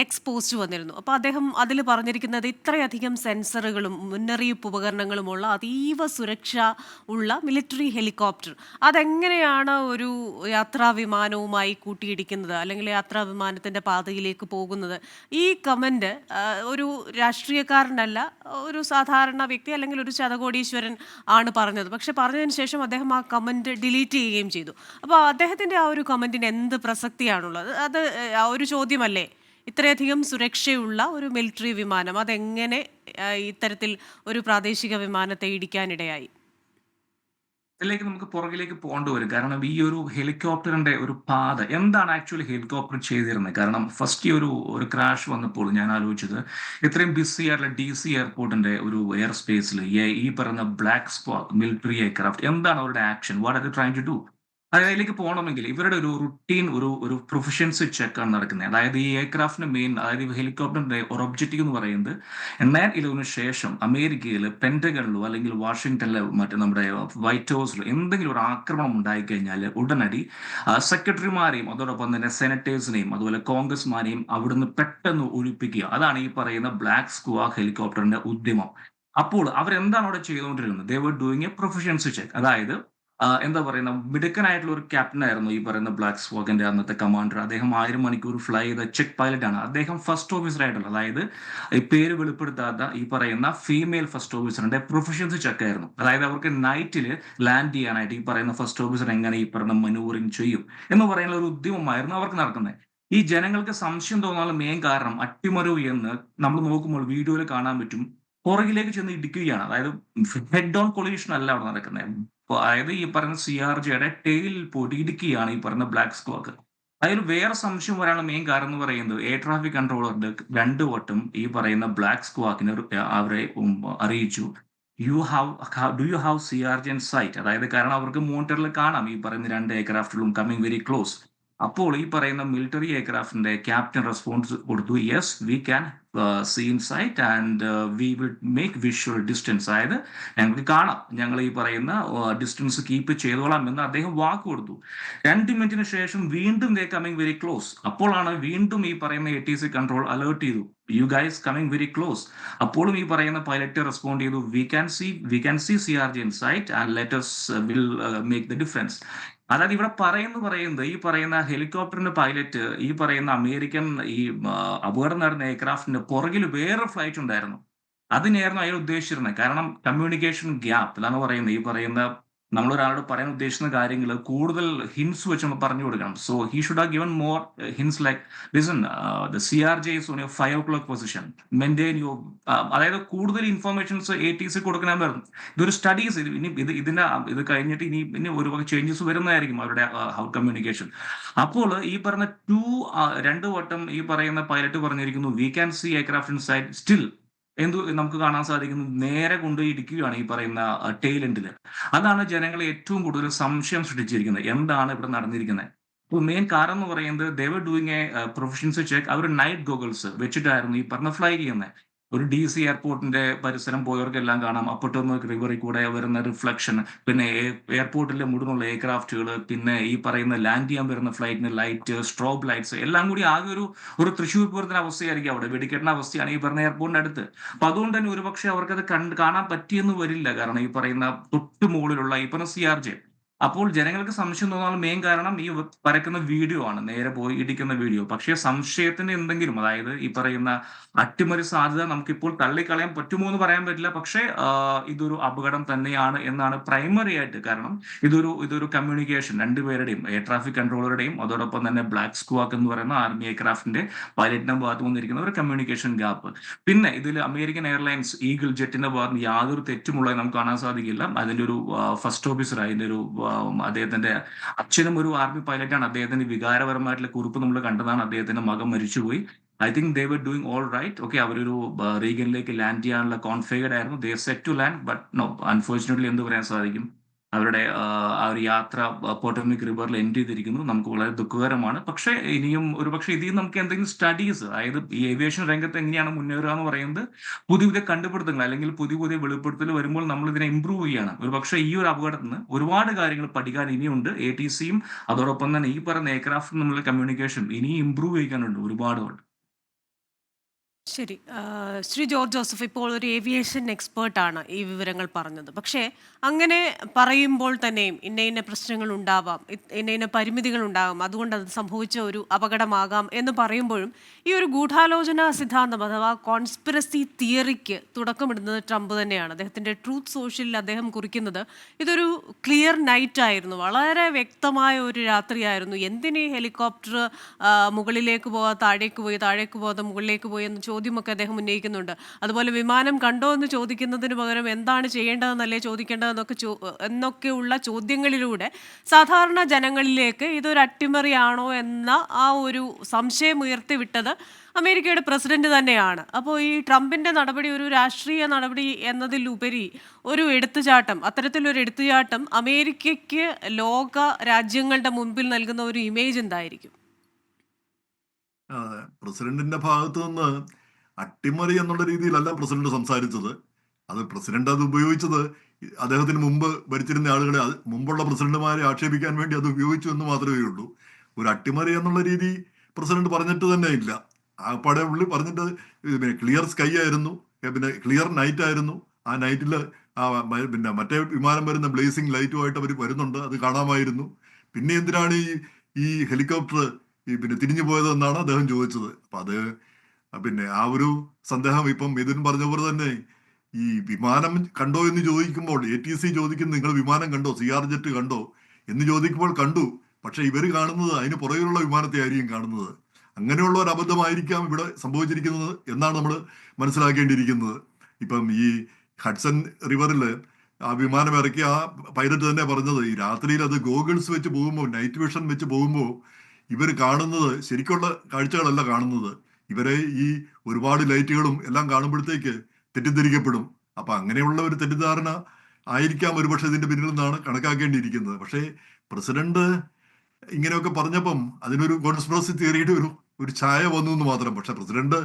എക്സ് പോസ്റ്റ് വന്നിരുന്നു. അപ്പോൾ അദ്ദേഹം അതിൽ പറഞ്ഞിരിക്കുന്നത് ഇത്രയധികം സെൻസറുകളും മുന്നറിയിപ്പ് ഉപകരണങ്ങളുമുള്ള അതീവ സുരക്ഷ ഉള്ള മിലിറ്ററി ഹെലികോപ്റ്റർ അതെങ്ങനെയാണ് ഒരു യാത്രാ വിമാനവുമായി കൂട്ടിയിടിക്കുന്നത്, അല്ലെങ്കിൽ യാത്രാ വിമാനത്തിൻ്റെ പാതയിലേക്ക് പോകുന്നത്? ഈ കമൻറ്റ് ഒരു രാഷ്ട്രീയക്കാരനല്ല, ഒരു സാധാരണ വ്യക്തി അല്ലെങ്കിൽ ഒരു ശതകോടീശ്വരൻ ആണ് പറഞ്ഞത്. പക്ഷെ പറഞ്ഞതിന് ശേഷം അദ്ദേഹം ആ കമൻറ്റ് ഡിലീറ്റ് ചെയ്യുകയും ചെയ്തു. അപ്പോൾ അദ്ദേഹത്തിൻ്റെ ആ ഒരു കമൻറ്റിന് എന്ത് പ്രസക്തിയാണുള്ളത്? അത് ഒരു ചോദ്യമല്ലേ? ഇത്രയധികം സുരക്ഷയുള്ള ഒരു മിലിറ്ററി വിമാനം അതെങ്ങനെ ഇത്തരത്തിൽ ഒരു പ്രാദേശിക വിമാനത്തെ ഇടിക്കാനിടയായി? ഇതിലേക്ക് നമുക്ക് പുറകിലേക്ക് പോകേണ്ടി വരും. കാരണം ഈ ഒരു ഹെലികോപ്റ്ററിന്റെ ഒരു പാത എന്താണ് ആക്ച്വലി ഹെലികോപ്റ്റർ ചെയ്തിരുന്നത്? കാരണം ഫസ്റ്റ് ഒരു ക്രാഷ് വന്നപ്പോൾ ഞാൻ ആലോചിച്ചത് ഇത്രയും ബിസി ആയിട്ടുള്ള DC എയർപോർട്ടിന്റെ ഒരു എയർ സ്പേസിൽ ഈ പറഞ്ഞ ബ്ലാക്ക് സ്പോട്ട് മിലിറ്ററി എയർക്രാഫ്റ്റ് എന്താണ് അവരുടെ action? What are they trying to do? അതിലേക്ക് പോകണമെങ്കിൽ ഇവരുടെ ഒരു റുട്ടീൻ ഒരു പ്രൊഫഷൻസി ചെക്കാണ് നടക്കുന്നത്. അതായത് ഈ എയർക്രാഫ്റ്റിന്റെ മെയിൻ, അതായത് ഈ ഹെലികോപ്റ്ററിന്റെ ഒരു ഒബ്ജക്റ്റീവ് എന്ന് പറയുന്നത് 9/11 ശേഷം അമേരിക്കയിൽ പെന്റഗണിലോ അല്ലെങ്കിൽ വാഷിംഗ്ടണിലോ മറ്റേ നമ്മുടെ വൈറ്റ് ഹൗസിലോ എന്തെങ്കിലും ഒരു ആക്രമണം ഉണ്ടായിക്കഴിഞ്ഞാൽ ഉടനടി സെക്രട്ടറിമാരെയും അതോടൊപ്പം തന്നെ സെനറ്റേഴ്സിനെയും അതുപോലെ കോൺഗ്രസ്മാരെയും അവിടുന്ന് പെട്ടെന്ന് ഒഴിപ്പിക്കുക. അതാണ് ഈ പറയുന്ന ബ്ലാക്ക് സ്ക്വാ ഹെലികോപ്റ്ററിന്റെ ഉദ്യമം. അപ്പോൾ അവരെന്താണ് അവിടെ ചെയ്തുകൊണ്ടിരുന്നത്? They were doing a proficiency check. അതായത് എന്താ പറയുന്ന മിടുക്കനായിട്ടുള്ള ഒരു ക്യാപ്റ്റൻ ആയിരുന്നു ഈ പറയുന്ന ബ്ലാക്ക് സ്ക്വാഡിന്റെ അന്നത്തെ കമാൻഡർ. അദ്ദേഹം 1000 മണിക്കൂർ ഫ്ലൈ ചെയ്ത ചെക്ക് പൈലറ്റ് ആണ്. അദ്ദേഹം ഫസ്റ്റ് ഓഫീസർ ആയിട്ടുള്ള, അതായത് ഈ പേര് വെളിപ്പെടുത്താത്ത ഈ പറയുന്ന ഫീമെയിൽ ഫസ്റ്റ് ഓഫീസറിന്റെ പ്രൊഫഷൻസി ചെക്ക് ആയിരുന്നു. അതായത് അവർക്ക് നൈറ്റിൽ ലാൻഡ് ചെയ്യാനായിട്ട് ഈ പറയുന്ന ഫസ്റ്റ് ഓഫീസർ എങ്ങനെ ഈ പറയുന്ന മനൂവറിങ് ചെയ്യും എന്ന് പറയുന്ന ഒരു ഉദ്യമമായിരുന്നു അവർക്ക് നടക്കുന്നത്. ഈ ജനങ്ങൾക്ക് സംശയം തോന്നാനുള്ള മെയിൻ കാരണം അട്ടിമറി എന്ന് നമ്മൾ നോക്കുമ്പോൾ വീഡിയോയിൽ കാണാൻ പറ്റും. പുറകിലേക്ക് ചെന്ന് ഇടിക്കുകയാണ്. അതായത് ഹെഡ് ഓൺ കൊളീഷൻ അല്ല അവിടെ നടക്കുന്നത്. അതായത് ഈ പറയുന്ന CRJയുടെ ടെയിലിൽ പോയിട്ട് ഇടിക്കുകയാണ് ഈ പറയുന്ന ബ്ലാക്ക് സ്ക്വാക്ക്. അതിൽ വേറെ സംശയം വരാനുള്ള മെയിൻ കാരണം എന്ന് പറയുന്നത് എയർ ട്രാഫിക് കൺട്രോളറുടെ 2 വട്ടം ഈ പറയുന്ന ബ്ലാക്ക് സ്ക്വാക്കിനെ അവരെ അറിയിച്ചു, do you have CRJ in sight. അതായത് കാരണം അവർക്ക് മോണിറ്ററിൽ കാണാം ഈ പറയുന്ന 2 എയർക്രാഫ്റ്റുകളും കമ്മിങ് വെരി ക്ലോസ്. അപ്പോൾ ഈ പറയുന്ന മിലിറ്ററി എയർക്രാഫ്റ്റിന്റെ ക്യാപ്റ്റൻ റെസ്പോൺസ് കൊടുത്തു, yes we can see in sight and we will make visual distance. അതായത് ഞങ്ങൾക്ക് കാണാം, ഞങ്ങൾ ഈ പറയുന്ന ഡിസ്റ്റൻസ് കീപ്പ് ചെയ്തോളാം എന്ന് അദ്ദേഹം വാക്ക് കൊടുത്തു. 2 മിനിറ്റിന് ശേഷം വീണ്ടും ദേ കമ്മിങ് വെരി ക്ലോസ്. അപ്പോഴാണ് വീണ്ടും ഈ പറയുന്ന ATC കൺട്രോൾ അലേർട്ട് ചെയ്തു, you guys coming very close. അപ്പോഴും ഈ പറയുന്ന പൈലറ്റ് റെസ്പോണ്ട് ചെയ്തു, we can see CRJ in sight and let's will make the difference. അതായത് ഇവിടെ പറയുന്നത് ഈ പറയുന്ന ഹെലികോപ്റ്ററിന്റെ പൈലറ്റ് ഈ പറയുന്ന അമേരിക്കൻ ഈ അപകടം നടന്ന എയർക്രാഫ്റ്റിന്റെ പുറകിൽ വേറെ ഫ്ലൈറ്റ് ഉണ്ടായിരുന്നു. അതിനെയായിരുന്നു അയാൾ ഉദ്ദേശിച്ചിരുന്നത്. കാരണം കമ്മ്യൂണിക്കേഷൻ ഗ്യാപ്പ് എന്നാണ് പറയുന്നത്. ഈ പറയുന്ന നമ്മളൊരാളോട് പറയാൻ ഉദ്ദേശിക്കുന്ന കാര്യങ്ങൾ കൂടുതൽ ഹിൻസ് വെച്ച് നമ്മൾ പറഞ്ഞു കൊടുക്കണം. So he should have given more hints like listen the CRJ is on your 5 o'clock position, maintain your. അതായത് കൂടുതൽ ഇൻഫർമേഷൻസ് ATC കൊടുക്കണം വരുന്നു. ഇതൊരു സ്റ്റഡീസ്, ഇനി ഇത് കഴിഞ്ഞിട്ട് ഇനി ഒരുപാട് ചേഞ്ചസ് വരുന്നതായിരിക്കും അവരുടെ ഹൗ കമ്മ്യൂണിക്കേഷൻ. അപ്പോൾ ഈ പറഞ്ഞ 2 വട്ടം ഈ പറയുന്ന പൈലറ്റ് പറഞ്ഞിരിക്കുന്നു we can see aircraft in sight, still നമുക്ക് കാണാൻ സാധിക്കുന്നത് നേരെ കൊണ്ടുപോയി ഇടിക്കുകയാണ് ഈ പറയുന്ന ടെയിൽ എൻഡിൽ. അതാണ് ജനങ്ങളെ ഏറ്റവും കൂടുതൽ സംശയം സൃഷ്ടിച്ചിരിക്കുന്നത്, എന്താണ് ഇവിടെ നടന്നിരിക്കുന്നത്. അപ്പോൾ മെയിൻ കാരണം എന്ന് പറയുന്നത് they were doing a proficiency check. അവർ നൈറ്റ് ഗോഗിൾസ് വെച്ചിട്ടായിരുന്നു ഈ പറഞ്ഞ ഫ്ലൈ ചെയ്യുന്നത്. ഒരു DC എയർപോർട്ടിന്റെ പരിസരം പോയവർക്കെല്ലാം കാണാം അപ്പട്ടോമക് റിവറിൽ കൂടെ വരുന്ന റിഫ്ലക്ഷൻ, പിന്നെ എയർപോർട്ടിലെ മുഴുവനുള്ള എയർക്രാഫ്റ്റുകൾ, പിന്നെ ഈ പറയുന്ന ലാൻഡ് ചെയ്യാൻ വരുന്ന ഫ്ലൈറ്റിന് ലൈറ്റ്, സ്ട്രോബ് ലൈറ്റ്സ് എല്ലാം കൂടി ആകെ ഒരു തൃശ്ശൂർ പൂരത്തിന്റെ അവസ്ഥയായിരിക്കും. അവിടെ വെടിക്കെട്ടുന്ന അവസ്ഥയാണ് ഈ പറഞ്ഞ എയർപോർട്ടിന്റെ അടുത്ത്. അപ്പൊ അതുകൊണ്ട് തന്നെ ഒരുപക്ഷെ അവർക്കത് കാണാൻ പറ്റിയെന്ന് വരില്ല. കാരണം ഈ പറയുന്ന തൊട്ട് മുകളിലുള്ള ഈ പറഞ്ഞ CRJ. അപ്പോൾ ജനങ്ങൾക്ക് സംശയം തോന്നാനുള്ള മെയിൻ കാരണം ഈ പരക്കുന്ന വീഡിയോ ആണ്, നേരെ പോയി ഇടിക്കുന്ന വീഡിയോ. പക്ഷേ സംശയത്തിന് എന്തെങ്കിലും, അതായത് ഈ പറയുന്ന അട്ടിമറി സാധ്യത നമുക്കിപ്പോൾ തള്ളിക്കളയാൻ പറ്റുമോ എന്ന് പറയാൻ പറ്റില്ല. പക്ഷേ ഇതൊരു അപകടം തന്നെയാണ് എന്നാണ് പ്രൈമറി ആയിട്ട്. കാരണം ഇതൊരു കമ്മ്യൂണിക്കേഷൻ രണ്ടുപേരുടെയും, എയർ ട്രാഫിക് കൺട്രോളറുടെയും അതോടൊപ്പം തന്നെ ബ്ലാക്ക് സ്ക്വാക്ക് എന്ന് പറയുന്ന ആർമി എയർക്രാഫ്റ്റിന്റെ പൈലറ്റിന്റെ ഭാഗത്ത് വന്നിരിക്കുന്ന ഒരു കമ്മ്യൂണിക്കേഷൻ ഗ്യാപ്പ്. പിന്നെ ഇതിൽ അമേരിക്കൻ എയർലൈൻസ് ഈഗിൾ ജെറ്റിന്റെ ഭാഗത്ത് യാതൊരു തെറ്റുമുള്ളത് നമുക്ക് കാണാൻ സാധിക്കില്ല. അതിന്റെ ഒരു ഫസ്റ്റ് ഓഫീസർ, അതിന്റെ ഒരു അദ്ദേഹത്തിന്റെ അച്ഛനും ഒരു ആർമി പൈലറ്റാണ്. അദ്ദേഹത്തിന്റെ വികാരപരമായിട്ടുള്ള കുറിപ്പ് നമ്മൾ കണ്ടതാണ്. അദ്ദേഹത്തിന്റെ മകൻ മരിച്ചുപോയി. I think they were doing all right. Okay, അവരൊരു റീഗനിലേക്ക് ലാൻഡ് ചെയ്യാനുള്ള കോൺഫിഗർഡ് ആയിരുന്നു. They set to land, but no, unfortunately എന്ത് പറയാൻ സാധിക്കും, അവരുടെ ആ ഒരു യാത്ര പോട്ടോമിക് റിവറിൽ എൻഡ് ചെയ്തിരിക്കുന്നു. നമുക്ക് വളരെ ദുഃഖകരമാണ്. പക്ഷേ ഇനിയും ഒരുപക്ഷെ ഇതിൽ നമുക്ക് എന്തെങ്കിലും സ്റ്റഡീസ്, അതായത് ഈ ഏവിയേഷൻ രംഗത്ത് എങ്ങനെയാണ് മുന്നേറുക എന്ന് പറയുന്നത്, പുതിയ കണ്ടുപിടുത്തങ്ങൾ അല്ലെങ്കിൽ പുതിയ വെളിപ്പെടുത്തൽ വരുമ്പോൾ നമ്മൾ ഇതിനെ ഇമ്പ്രൂവ് ചെയ്യുകയാണ്. ഒരുപക്ഷെ ഈ ഒരു അപകടത്തിൽ നിന്ന് ഒരുപാട് കാര്യങ്ങൾ പഠിക്കാൻ ഇനിയുണ്ട്. ATCയും അതോടൊപ്പം തന്നെ ഈ പറയുന്ന എയർക്രാഫ്റ്റും തമ്മിലുള്ള കമ്മ്യൂണിക്കേഷൻ ഇനിയും ഇമ്പ്രൂവ് ചെയ്യാനുണ്ട് ഒരുപാട്. ശരി. ശ്രീ ജോർജ് ജോസഫ് ഇപ്പോൾ ഒരു ഏവിയേഷൻ എക്സ്പേർട്ടാണ് ഈ വിവരങ്ങൾ പറഞ്ഞത്. പക്ഷേ അങ്ങനെ പറയുമ്പോൾ തന്നെയും ഇന്ന പ്രശ്നങ്ങൾ ഉണ്ടാവാം, ഇന്ന പരിമിതികൾ ഉണ്ടാകും, അതുകൊണ്ട് അത് സംഭവിച്ച ഒരു അപകടമാകാം എന്ന് പറയുമ്പോഴും ഈ ഒരു ഗൂഢാലോചന സിദ്ധാന്തം അഥവാ കോൺസ്പിറസി തിയറിക്ക് തുടക്കമിടുന്നത് ട്രംപ് തന്നെയാണ്. അദ്ദേഹത്തിൻ്റെ ട്രൂത്ത് സോഷ്യലിൽ അദ്ദേഹം കുറിക്കുന്നത് ഇതൊരു ക്ലിയർ നൈറ്റ് ആയിരുന്നു, വളരെ വ്യക്തമായ ഒരു രാത്രിയായിരുന്നു, എന്തിനീ ഹെലികോപ്റ്റർ മുകളിലേക്ക് പോകാതെ താഴേക്ക് പോകാതെ മുകളിലേക്ക് പോയി എന്ന് ചോദ്യമൊക്കെ അദ്ദേഹം ഉന്നയിക്കുന്നുണ്ട്. അതുപോലെ വിമാനം കണ്ടോ എന്ന് ചോദിക്കുന്നതിന് പകരം എന്താണ് ചെയ്യേണ്ടതെന്നല്ലേ എന്നൊക്കെയുള്ള ചോദ്യങ്ങളിലൂടെ സാധാരണ ജനങ്ങളിലേക്ക് ഇതൊരു അട്ടിമറിയാണോ എന്ന ആ ഒരു സംശയം ഉയർത്തിവിട്ടത് അമേരിക്കയുടെ പ്രസിഡന്റ് തന്നെയാണ്. അപ്പോൾ ഈ ട്രംപിന്റെ നടപടി ഒരു രാഷ്ട്രീയ നടപടി എന്നതിലുപരി ഒരു എടുത്തുചാട്ടം, അത്തരത്തിലൊരു എടുത്തുചാട്ടം അമേരിക്കയ്ക്ക് ലോക രാജ്യങ്ങളുടെ മുൻപിൽ നൽകുന്ന ഒരു ഇമേജ് എന്തായിരിക്കും? പ്രസിഡന്റിന്റെ ഭാഗത്ത് നിന്ന് അട്ടിമറി എന്നുള്ള രീതിയിലല്ല പ്രസിഡന്റ് സംസാരിച്ചത്. പ്രസിഡന്റ് അത് ഉപയോഗിച്ചത് അദ്ദേഹത്തിന് മുമ്പ് ഭരിച്ചിരുന്ന ആളുകളെ, മുമ്പുള്ള പ്രസിഡന്റുമാരെ ആക്ഷേപിക്കാൻ വേണ്ടി അത് ഉപയോഗിച്ചു എന്ന് മാത്രമേ ഉള്ളൂ. ഒരു അട്ടിമറി എന്നുള്ള രീതി പ്രസിഡന്റ് പറഞ്ഞിട്ട് തന്നെ ഇല്ല. ആപ്പാടെ ഉള്ളി പറഞ്ഞിട്ട് പിന്നെ ക്ലിയർ സ്കൈ ആയിരുന്നു, പിന്നെ ക്ലിയർ നൈറ്റ് ആയിരുന്നു. ആ നൈറ്റിൽ പിന്നെ മറ്റേ വിമാനം വരുന്ന ബ്ലേസിംഗ് ലൈറ്റുമായിട്ട് അവർ വരുന്നുണ്ട്, അത് കാണാമായിരുന്നു. പിന്നെ എന്തിനാണ് ഈ ഹെലികോപ്റ്റർ പിന്നെ തിരിഞ്ഞു പോയതെന്നാണ് അദ്ദേഹം ചോദിച്ചത്. അപ്പൊ അത് പിന്നെ ആ ഒരു സന്ദേഹം ഇപ്പം മിഥുൻ പറഞ്ഞ പോലെ തന്നെ ഈ വിമാനം കണ്ടോ എന്ന് ചോദിക്കുമ്പോൾ ATC ചോദിക്കുന്നു, നിങ്ങൾ വിമാനം കണ്ടോ, CR ജെറ്റ് കണ്ടോ എന്ന് ചോദിക്കുമ്പോൾ കണ്ടു. പക്ഷെ ഇവർ കാണുന്നത് അതിന് പുറകിലുള്ള വിമാനത്തെ ആയിരിക്കും കാണുന്നത്. അങ്ങനെയുള്ള ഒരു അബദ്ധമായിരിക്കാം ഇവിടെ സംഭവിച്ചിരിക്കുന്നത് എന്നാണ് നമ്മൾ മനസ്സിലാക്കേണ്ടിയിരിക്കുന്നത്. ഇപ്പം ഈ ഹഡ്സൺ റിവറിൽ ആ വിമാനം ഇറക്കി ആ പൈലറ്റ് തന്നെ പറഞ്ഞത്, ഈ രാത്രിയിൽ അത് ഗോഗിൾസ് വെച്ച് പോകുമ്പോൾ, നൈറ്റ് വിഷൻ വെച്ച് പോകുമ്പോൾ ഇവർ കാണുന്നത് ശരിക്കുള്ള കാഴ്ചകളല്ല കാണുന്നത്. ഇവരെ ഈ ഒരുപാട് ലൈറ്റുകളും എല്ലാം കാണുമ്പോഴത്തേക്ക് തെറ്റിദ്ധരിക്കപ്പെടും. അപ്പൊ അങ്ങനെയുള്ള ഒരു തെറ്റിദ്ധാരണ ആയിരിക്കാം ഒരുപക്ഷെ ഇതിന്റെ പിന്നിൽ നിന്നാണ് കണക്കാക്കേണ്ടിയിരിക്കുന്നത്. പക്ഷേ പ്രസിഡന്റ് ഇങ്ങനെയൊക്കെ പറഞ്ഞപ്പം അതിനൊരു കോൺസ്പിറസി തിയറിയുടെ ഒരു ഛായ വന്നു എന്ന് മാത്രം. പക്ഷെ പ്രസിഡന്റ്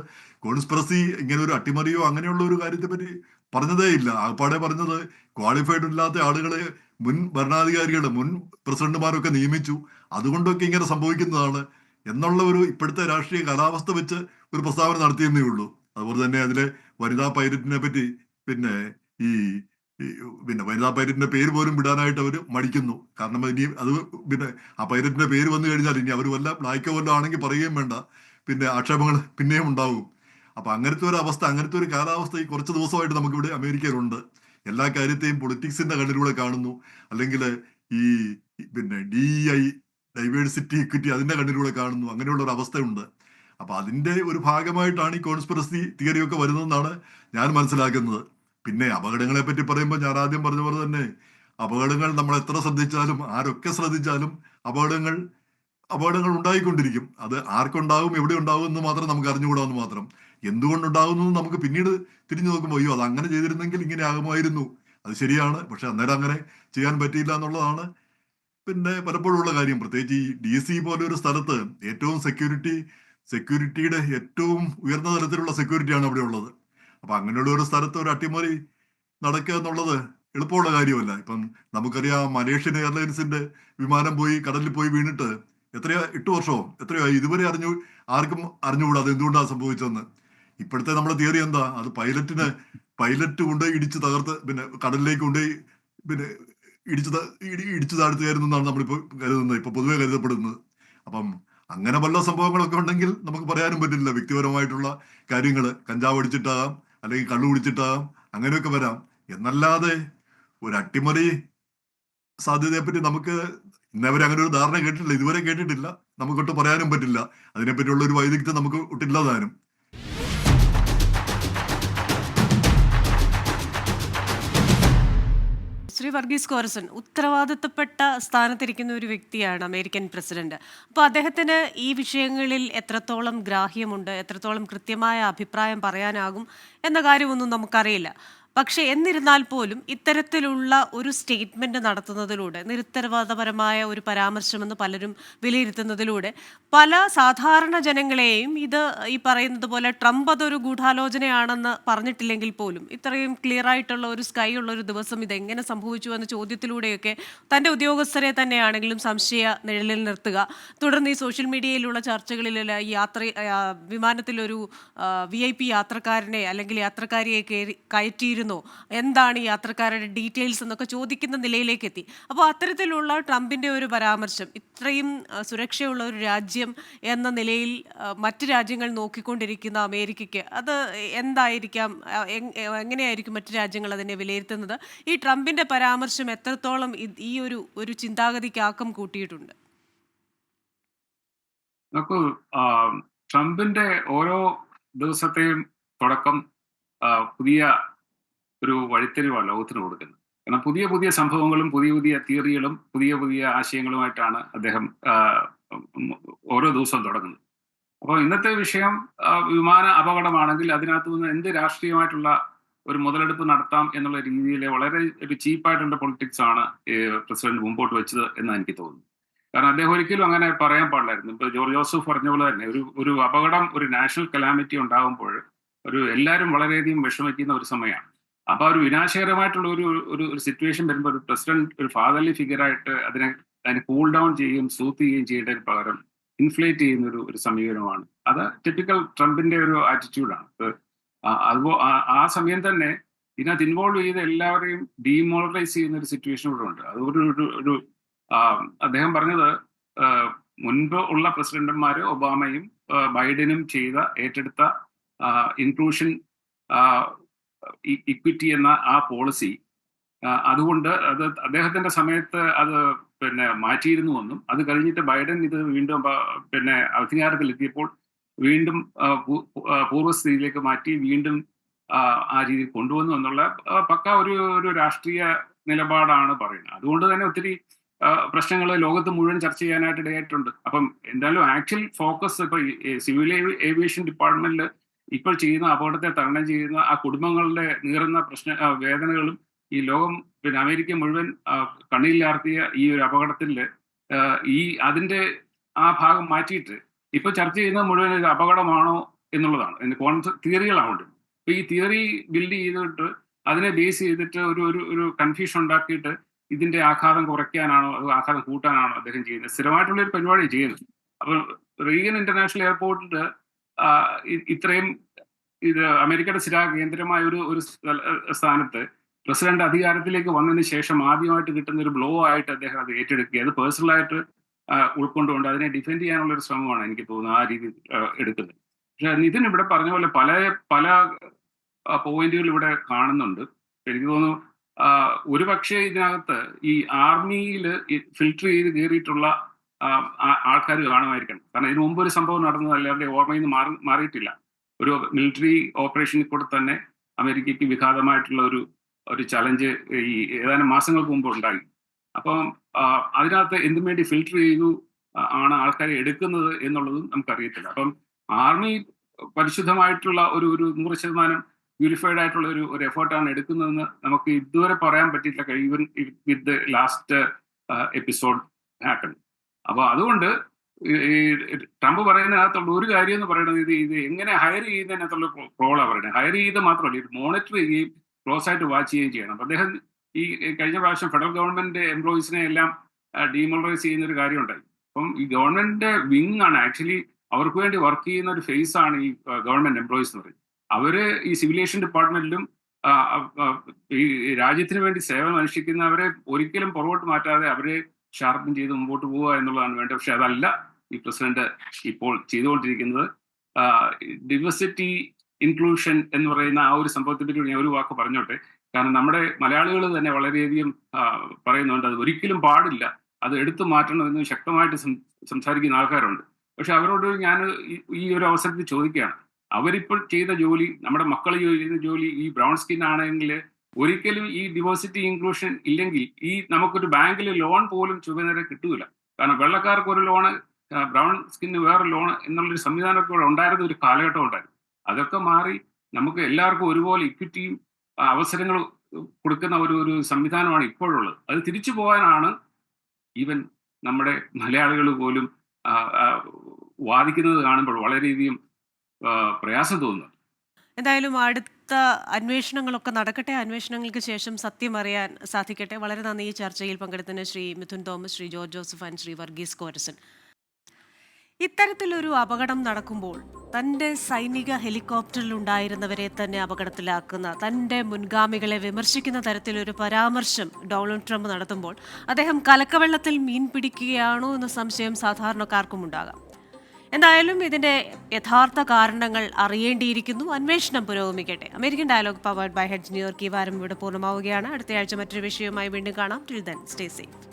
കോൺസ്പിറസി, ഇങ്ങനെ ഒരു അട്ടിമറിയോ അങ്ങനെയുള്ള ഒരു കാര്യത്തെ പറ്റി പറഞ്ഞതേ ഇല്ല. ആപ്പാടെ പറഞ്ഞത് ക്വാളിഫൈഡ് ഇല്ലാത്ത ആളുകളെ മുൻ ഭരണാധികാരികളുടെ മുൻ പ്രസിഡന്റുമാരൊക്കെ നിയമിച്ചു, അതുകൊണ്ടൊക്കെ ഇങ്ങനെ സംഭവിക്കുന്നതാണ് എന്നുള്ള ഒരു ഇപ്പോഴത്തെ രാഷ്ട്രീയ കാലാവസ്ഥ വെച്ച് ഒരു പ്രസ്താവന നടത്തിയെന്നേ ഉള്ളൂ. അതുപോലെ തന്നെ അതിലെ വനിതാ പൈലറ്റിനെ പറ്റി പിന്നെ ഈ പിന്നെ വനിതാ പൈലറ്റിന്റെ പേര് പോലും വിടാനായിട്ട് അവർ മടിക്കുന്നു. കാരണം ഇനി അത് പിന്നെ ആ പൈലറ്റിന്റെ പേര് വന്നു കഴിഞ്ഞാൽ ഇനി അവർ വല്ല ബ്ലാക്കോ വല്ലതും ആണെങ്കിൽ പറയുകയും വേണ്ട, പിന്നെ ആക്ഷേപങ്ങൾ പിന്നെയും ഉണ്ടാവും. അപ്പൊ അങ്ങനത്തെ ഒരു അവസ്ഥ, അങ്ങനത്തെ ഒരു കാലാവസ്ഥ ഈ കുറച്ച് ദിവസമായിട്ട് നമുക്കിവിടെ അമേരിക്കയിലുണ്ട്. എല്ലാ കാര്യത്തെയും പൊളിറ്റിക്സിന്റെ കണ്ണിലൂടെ കാണുന്നു, അല്ലെങ്കിൽ ഈ പിന്നെ DEI ഡൈവേഴ്സിറ്റി ഇക്വിറ്റി അതിന്റെ കണ്ണിലൂടെ കാണുന്നു. അങ്ങനെയുള്ള ഒരു അവസ്ഥയുണ്ട്. അപ്പൊ അതിന്റെ ഒരു ഭാഗമായിട്ടാണ് ഈ കോൺസ്പിറസി തിയറിയൊക്കെ വരുന്നതെന്നാണ് ഞാൻ മനസ്സിലാക്കുന്നത്. പിന്നെ അപകടങ്ങളെ പറ്റി പറയുമ്പോൾ ഞാൻ ആദ്യം പറഞ്ഞ പോലെ തന്നെ അപകടങ്ങൾ നമ്മൾ എത്ര ശ്രദ്ധിച്ചാലും ആരൊക്കെ ശ്രദ്ധിച്ചാലും അപകടങ്ങൾ ഉണ്ടായിക്കൊണ്ടിരിക്കും. അത് ആർക്കുണ്ടാവും, എവിടെ ഉണ്ടാവും എന്ന് മാത്രം നമുക്ക് അറിഞ്ഞുകൂടാന്ന് മാത്രം. എന്തുകൊണ്ടുണ്ടാകുന്നു നമുക്ക് പിന്നീട് തിരിഞ്ഞു നോക്കുമ്പോൾ അയ്യോ അത് അങ്ങനെ ചെയ്തിരുന്നെങ്കിൽ ഇങ്ങനെ ആകുമായിരുന്നു, അത് ശരിയാണ്, പക്ഷെ അന്നേരം അങ്ങനെ ചെയ്യാൻ പറ്റിയില്ല എന്നുള്ളതാണ് പിന്നെ പലപ്പോഴും ഉള്ള കാര്യം. പ്രത്യേകിച്ച് ഈ DC പോലെ ഒരു സ്ഥലത്ത് ഏറ്റവും സെക്യൂരിറ്റിയുടെ ഏറ്റവും ഉയർന്ന തലത്തിലുള്ള സെക്യൂരിറ്റിയാണ് അവിടെ ഉള്ളത്. അപ്പൊ അങ്ങനെയുള്ള ഒരു സ്ഥലത്ത് ഒരു അട്ടിമറി നടക്കുക എന്നുള്ളത് എളുപ്പമുള്ള കാര്യമല്ല. ഇപ്പം നമുക്കറിയാം മലേഷ്യൻ എയർലൈൻസിന്റെ വിമാനം പോയി കടലിൽ പോയി വീണിട്ട് 8 വർഷമോ എത്രയോ ആയി, ഇതുവരെ ആർക്കും അറിഞ്ഞുകൂടാ അത് എന്തുകൊണ്ടാണ് സംഭവിച്ചതെന്ന്. ഇപ്പോഴത്തെ നമ്മുടെ തിയറി എന്താ, അത് പൈലറ്റ് കൊണ്ടുപോയി ഇടിച്ച് തകർത്ത് പിന്നെ കടലിലേക്ക് കൊണ്ടുപോയി പിന്നെ ഇടിച്ചു താഴ്ത്തുകയായിരുന്നെന്നാണ് നമ്മളിപ്പോ കരുതുന്നത്, ഇപ്പൊ പൊതുവെ കരുതപ്പെടുന്നത്. അപ്പം അങ്ങനെ വല്ല സംഭവങ്ങളൊക്കെ ഉണ്ടെങ്കിൽ നമുക്ക് പറയാനും പറ്റില്ല. വ്യക്തിപരമായിട്ടുള്ള കാര്യങ്ങൾ, കഞ്ചാവ് അടിച്ചിട്ടാകാം, അല്ലെങ്കിൽ കള്ളു കുടിച്ചിട്ടാകാം, അങ്ങനെയൊക്കെ വരാം. എന്നല്ലാതെ ഒരു അട്ടിമറി സാധ്യതയെപ്പറ്റി നമുക്ക് ഇന്നവരെ അങ്ങനെ ഒരു ധാരണ കേട്ടിട്ടില്ല, ഇതുവരെ കേട്ടിട്ടില്ല, നമുക്കൊട്ട് പറയാനും പറ്റില്ല. അതിനെപ്പറ്റിയുള്ള ഒരു വൈദഗ്ധ്യം നമുക്ക് ഒട്ടില്ലാതാനും. ശ്രീ വർഗീസ് കോരസൻ ഉത്തരവാദിത്തപ്പെട്ട സ്ഥാനത്തിരിക്കുന്ന ഒരു വ്യക്തിയാണ് അമേരിക്കൻ പ്രസിഡന്റ്. അപ്പോൾ അദ്ദേഹത്തിന് ഈ വിഷയങ്ങളിൽ എത്രത്തോളം ഗ്രാഹ്യമുണ്ട്, എത്രത്തോളം കൃത്യമായ അഭിപ്രായം പറയാനാകും എന്ന കാര്യമൊന്നും നമുക്കറിയില്ല. പക്ഷെ എന്നിരുന്നാൽ പോലും ഇത്തരത്തിലുള്ള ഒരു സ്റ്റേറ്റ്മെന്റ് നടത്തുന്നതിലൂടെ, നിരുത്തരവാദപരമായ ഒരു പരാമർശമെന്ന് പലരും വിലയിരുത്തുന്നതിലൂടെ പല സാധാരണ ജനങ്ങളെയും ഇത് ഈ പറയുന്നത് പോലെ ട്രംപ് അതൊരു ഗൂഢാലോചനയാണെന്ന് പറഞ്ഞിട്ടില്ലെങ്കിൽ പോലും ഇത്രയും ക്ലിയർ ആയിട്ടുള്ള ഒരു സ്കൈ ഉള്ള ഒരു ദിവസം ഇതെങ്ങനെ സംഭവിച്ചു എന്ന ചോദ്യത്തിലൂടെയൊക്കെ തൻ്റെ ഉദ്യോഗസ്ഥരെ തന്നെയാണെങ്കിലും സംശയ നിഴലിൽ നിർത്തുക. തുടർന്ന് ഈ സോഷ്യൽ മീഡിയയിലുള്ള ചർച്ചകളിൽ ഈ വിമാനത്തിലൊരു VIP യാത്രക്കാരനെ അല്ലെങ്കിൽ യാത്രക്കാരിയെ കയറ്റിയിരുന്നോ, എന്താണ് ഈ യാത്രക്കാരുടെ ഡീറ്റെയിൽസ് എന്നൊക്കെ ചോദിക്കുന്ന നിലയിലേക്ക് എത്തി. അപ്പോൾ അത്തരത്തിലുള്ള ട്രംപിന്റെ ഒരു പരാമർശം ഇത്രയും സുരക്ഷയുള്ള ഒരു രാജ്യം എന്ന നിലയിൽ മറ്റ് രാജ്യങ്ങൾ നോക്കിക്കൊണ്ടിരിക്കുന്ന അമേരിക്കയ്ക്ക് അത് എന്തായിരിക്കാം, എങ്ങനെയായിരിക്കും മറ്റ് രാജ്യങ്ങൾ അതിനെ വിലയിരുത്തുന്നത്? ഈ ട്രംപിന്റെ പരാമർശം എത്രത്തോളം ഈ ഒരു ചിന്താഗതിക്ക് ആക്കം കൂട്ടിയിട്ടുണ്ട്? നോക്കൂ, ട്രംപിന്റെ ഓരോ ദിവസത്തെയും തുടക്കം പുതിയ ഒരു വഴിത്തിരിവാണ് ലോകത്തിന് കൊടുക്കുന്നത്. കാരണം പുതിയ പുതിയ സംഭവങ്ങളും പുതിയ പുതിയ തിയറികളും പുതിയ പുതിയ ആശയങ്ങളുമായിട്ടാണ് അദ്ദേഹം ഓരോ ദിവസവും തുടങ്ങുന്നത്. അപ്പോൾ ഇന്നത്തെ വിഷയം വിമാന അപകടമാണെങ്കിൽ അതിനകത്ത് നിന്ന് എന്ത് രാഷ്ട്രീയമായിട്ടുള്ള ഒരു മുതലെടുപ്പ് നടത്താം എന്നുള്ള രീതിയിൽ വളരെ ഒരു ചീപ്പായിട്ടുള്ള പൊളിറ്റിക്സ് ആണ് പ്രസിഡന്റ് മുമ്പോട്ട് വെച്ചത് എന്ന് എനിക്ക് തോന്നുന്നു. കാരണം അദ്ദേഹം ഒരിക്കലും അങ്ങനെ പറയാൻ പാടില്ലായിരുന്നു. ഇപ്പൊ ജോർജ് ജോസഫ് പറഞ്ഞ പോലെ തന്നെ ഒരു അപകടം, ഒരു നാഷണൽ കലാമിറ്റി ഉണ്ടാകുമ്പോൾ എല്ലാവരും വളരെയധികം വിഷമിക്കുന്ന ഒരു സമയമാണ്. അപ്പൊ ഒരു വിനാശകരമായിട്ടുള്ള ഒരു സിറ്റുവേഷൻ വരുമ്പോൾ ഒരു പ്രസിഡന്റ് ഒരു ഫാദർലി ഫിഗറായിട്ട് അതിനെ കൂൾ ഡൗൺ ചെയ്യുകയും സൂത്ത് ചെയ്യുകയും ചെയ്യേണ്ടതിന് പകരം ഇൻഫ്ലേറ്റ് ചെയ്യുന്ന ഒരു സമീപനമാണ്. അത് ടിപ്പിക്കൽ ട്രംപിന്റെ ഒരു ആറ്റിറ്റ്യൂഡാണ്. അതുപോലെ ആ സമയം തന്നെ ഇതിനകത്ത് ഇൻവോൾവ് ചെയ്ത് എല്ലാവരെയും ഡീമോറലൈസ് ചെയ്യുന്ന ഒരു സിറ്റുവേഷൻ ഇവിടെ ഉണ്ട്. അത് ഒരു അദ്ദേഹം പറഞ്ഞത് മുൻപ് ഉള്ള പ്രസിഡന്റുമാര് ഒബാമയും ബൈഡനും ഏറ്റെടുത്ത ഇൻക്ലൂഷൻ ഇക്വിറ്റി എന്ന ആ പോളിസി, അതുകൊണ്ട് അത് അദ്ദേഹത്തിന്റെ സമയത്ത് അത് മാറ്റിയിരുന്നുവെന്നും അത് കഴിഞ്ഞിട്ട് ബൈഡൻ ഇത് വീണ്ടും അധികാരത്തിലെത്തിയപ്പോൾ വീണ്ടും പൂർവ്വസ്ഥിതിയിലേക്ക് മാറ്റി വീണ്ടും ആ രീതിയിൽ കൊണ്ടുവന്നു എന്നുള്ള പക്ക ഒരു രാഷ്ട്രീയ നിലപാടാണ് പറയുന്നത്. അതുകൊണ്ട് തന്നെ ഒത്തിരി പ്രശ്നങ്ങൾ ലോകത്ത് മുഴുവൻ ചർച്ച ചെയ്യാനായിട്ട് ഇടയായിട്ടുണ്ട്. അപ്പം എന്തായാലും ആക്ച്വൽ ഫോക്കസ് ഇപ്പൊ സിവിൽ ഏവിയേഷൻ ഡിപ്പാർട്ട്മെന്റിൽ ഇപ്പോൾ ചെയ്യുന്ന അപകടത്തെ തരണം ചെയ്യുന്ന ആ കുടുംബങ്ങളുടെ നീറുന്ന വേദനകളും ഈ ലോകം അമേരിക്ക മുഴുവൻ കണ്ണീരിലാർത്തിയ ഈ ഒരു അപകടത്തിൽ അതിന്റെ ആ ഭാഗം മാറ്റിയിട്ട് ഇപ്പൊ ചർച്ച ചെയ്യുന്നത് മുഴുവൻ ഇത് അപകടമാണോ എന്നുള്ളതാണ്. അതിന്റെ തിയറികളാണ്. ഇപ്പൊ ഈ തിയറി ബിൽഡ് ചെയ്തിട്ട് അതിനെ ബേസ് ചെയ്തിട്ട് ഒരു കൺഫ്യൂഷൻ ഉണ്ടാക്കിയിട്ട് ഇതിന്റെ ആഘാതം കുറയ്ക്കാനാണോ അത് ആഘാതം കൂട്ടാനാണോ അദ്ദേഹം ചെയ്യുന്നത്? സ്ഥിരമായിട്ടുള്ള ഒരു പരിപാടി ചെയ്യുന്നത്. അപ്പൊ റീഗൻ ഇന്റർനാഷണൽ എയർപോർട്ടിൽ ഇത്രയും ഇത് അമേരിക്കയുടെ സ്ഥിര കേന്ദ്രമായ ഒരു സ്ഥാനത്ത് പ്രസിഡന്റ് അധികാരത്തിലേക്ക് വന്നതിന് ശേഷം ആദ്യമായിട്ട് കിട്ടുന്ന ഒരു ബ്ലോ ആയിട്ട് അദ്ദേഹം അത് ഏറ്റെടുക്കുക, അത് പേഴ്സണലായിട്ട് ഉൾക്കൊണ്ടുകൊണ്ട് അതിനെ ഡിഫെൻഡ് ചെയ്യാനുള്ള ഒരു ശ്രമമാണ് എനിക്ക് തോന്നുന്നത് ആ രീതിയിൽ എടുക്കുന്നത്. പക്ഷെ നിതിൻ ഇവിടെ പറഞ്ഞ പോലെ പല പോയിന്റുകൾ ഇവിടെ കാണുന്നുണ്ട്. എനിക്ക് തോന്നുന്നു ഒരുപക്ഷെ ഇതിനകത്ത് ഈ ആർമിയിൽ ഫിൽട്ടർ ചെയ്ത് കയറിയിട്ടുള്ള ആൾക്കാർ കാണുമായിരിക്കണം. കാരണം ഇതിനു മുമ്പ് ഒരു സംഭവം നടന്നത് എല്ലാവരുടെയും ഓർമ്മയിൽ നിന്ന് മാറിയിട്ടില്ല. ഒരു മിലിറ്ററി ഓപ്പറേഷനിൽ കൂടെ തന്നെ അമേരിക്കയ്ക്ക് വിഘാതമായിട്ടുള്ള ഒരു ചലഞ്ച് ഈ ഏതാനും മാസങ്ങൾക്ക് മുമ്പ് ഉണ്ടായി. അപ്പം അതിനകത്ത് എന്തിനു വേണ്ടി ഫിൽട്ടർ ചെയ്തു ആണ് ആൾക്കാരെ എടുക്കുന്നത് എന്നുള്ളതും നമുക്കറിയത്തില്ല. അപ്പം ആർമി പരിശുദ്ധമായിട്ടുള്ള ഒരു 100% പ്യൂരിഫൈഡ് ആയിട്ടുള്ള ഒരു എഫേർട്ടാണ് എടുക്കുന്നതെന്ന് നമുക്ക് ഇതുവരെ പറയാൻ പറ്റിയിട്ടില്ല, even with the last episode happen. അപ്പൊ അതുകൊണ്ട് ഈ ട്രംപ് പറയുന്നതിനകത്തുള്ള ഒരു കാര്യം എന്ന് പറയുന്നത് ഇത് എങ്ങനെ ഹയർ ചെയ്യുന്നതിനകത്തുള്ള പ്രോബ്ലം പറയുന്നത്. ഹയർ ചെയ്ത് മാത്രമല്ല, ഇത് മോണിറ്റർ ചെയ്യുകയും ക്ലോസ് ആയിട്ട് വാച്ച് ചെയ്യുകയും ചെയ്യണം. അപ്പൊ അദ്ദേഹം ഈ കഴിഞ്ഞ പ്രാവശ്യം ഫെഡറൽ ഗവൺമെന്റ് എംപ്ലോയീസിനെ എല്ലാം ഡീമോളറൈസ് ചെയ്യുന്ന ഒരു കാര്യം ഉണ്ടായി. അപ്പം ഈ ഗവൺമെന്റിന്റെ വിങ് ആണ് ആക്ച്വലി അവർക്ക് വേണ്ടി വർക്ക് ചെയ്യുന്ന ഒരു ഫേസ് ആണ് ഈ ഗവൺമെന്റ് എംപ്ലോയീസ് എന്ന് പറയുന്നത്. അവര് ഈ സിവിലേഷൻ ഡിപ്പാർട്ട്മെന്റിലും ഈ രാജ്യത്തിന് വേണ്ടി സേവനം അനുഷ്ഠിക്കുന്നവരെ ഒരിക്കലും പുറകോട്ട് മാറ്റാതെ അവരെ ഷാർപ്പൻ ചെയ്ത് മുമ്പോട്ട് പോവുക എന്നുള്ളതാണ് വേണ്ടത്. പക്ഷെ അതല്ല ഈ പ്രസിഡന്റ് ഇപ്പോൾ ചെയ്തുകൊണ്ടിരിക്കുന്നത്. ഡൈവേഴ്സിറ്റി ഇൻക്ലൂഷൻ എന്ന് പറയുന്ന ആ ഒരു സംഭവത്തെ പറ്റി ഞാൻ ഒരു വാക്ക് പറഞ്ഞോട്ടെ. കാരണം നമ്മുടെ മലയാളികൾ തന്നെ വളരെയധികം പറയുന്നുണ്ട് അത് ഒരിക്കലും പാടില്ല, അത് എടുത്തു മാറ്റണമെന്ന് ശക്തമായിട്ട് സംസാരിക്കുന്ന ആൾക്കാരുണ്ട്. പക്ഷെ അവരോട് ഞാൻ ഈ ഒരു അവസരത്തിൽ ചോദിക്കുകയാണ്, അവരിപ്പോൾ ചെയ്ത ജോലി, നമ്മുടെ മക്കൾ ചെയ്യുന്ന ജോലി ഈ ബ്രൗൺ സ്കിൻ ആണെങ്കിൽ ഒരിക്കലും ഈ ഡിവേഴ്സിറ്റി ഇൻക്ലൂഷൻ ഇല്ലെങ്കിൽ ഈ നമുക്കൊരു ബാങ്കിൽ ലോൺ പോലും ചുവനേരെ കിട്ടൂല. കാരണം വെള്ളക്കാർക്ക് ഒരു ലോണ്, ബ്രൗൺ സ്കിന്നിന് വേറെ ലോൺ എന്നുള്ളൊരു സംവിധാനമൊക്കെ ഇവിടെ ഉണ്ടായിരുന്ന ഒരു കാലഘട്ടം ഉണ്ടായിരുന്നു. അതൊക്കെ മാറി നമുക്ക് എല്ലാവർക്കും ഒരുപോലെ ഇക്വിറ്റിയും അവസരങ്ങൾ കൊടുക്കുന്ന ഒരു സംവിധാനമാണ് ഇപ്പോഴുള്ളത്. അത് തിരിച്ചു പോകാനാണ് ഈവൻ നമ്മുടെ മലയാളികൾ പോലും വാദിക്കുന്നത് കാണുമ്പോൾ വളരെയധികം പ്രയാസം തോന്നുന്നു. എന്തായാലും അടുത്ത അന്വേഷണങ്ങളൊക്കെ നടക്കട്ടെ. അന്വേഷണങ്ങൾക്ക് ശേഷം സത്യം അറിയാൻ സാധിക്കട്ടെ. വളരെ നന്ദി ഈ ചർച്ചയിൽ പങ്കെടുത്തതിന് Shri Mithun Thomas, Shri George Joseph and Shri Varghese Korason. ഇത്തരത്തിലൊരു അപകടം നടക്കുമ്പോൾ തൻ്റെ സൈനിക ഹെലികോപ്റ്ററിൽ ഉണ്ടായിരുന്നവരെ തന്നെ അപകടത്തിലാക്കുന്ന, തൻ്റെ മുൻഗാമികളെ വിമർശിക്കുന്ന തരത്തിലൊരു പരാമർശം ഡൊണാൾഡ് ട്രംപ് നടത്തുമ്പോൾ അദ്ദേഹം കലക്കവെള്ളത്തിൽ മീൻ പിടിക്കുകയാണോ എന്ന സംശയം സാധാരണക്കാർക്കും ഉണ്ടാകാം. എന്തായാലും ഇതിന്റെ യഥാർത്ഥ കാരണങ്ങൾ അറിയേണ്ടിയിരിക്കുന്നു. അന്വേഷണം പുരോഗമിക്കട്ടെ. American dialogue powered by heads New York ഈ വാരം ഇവിടെ പൂർണ്ണമാവുകയാണ്. അടുത്തയാഴ്ച മറ്റൊരു വിഷയവുമായി വീണ്ടും കാണാം. Till then stay safe.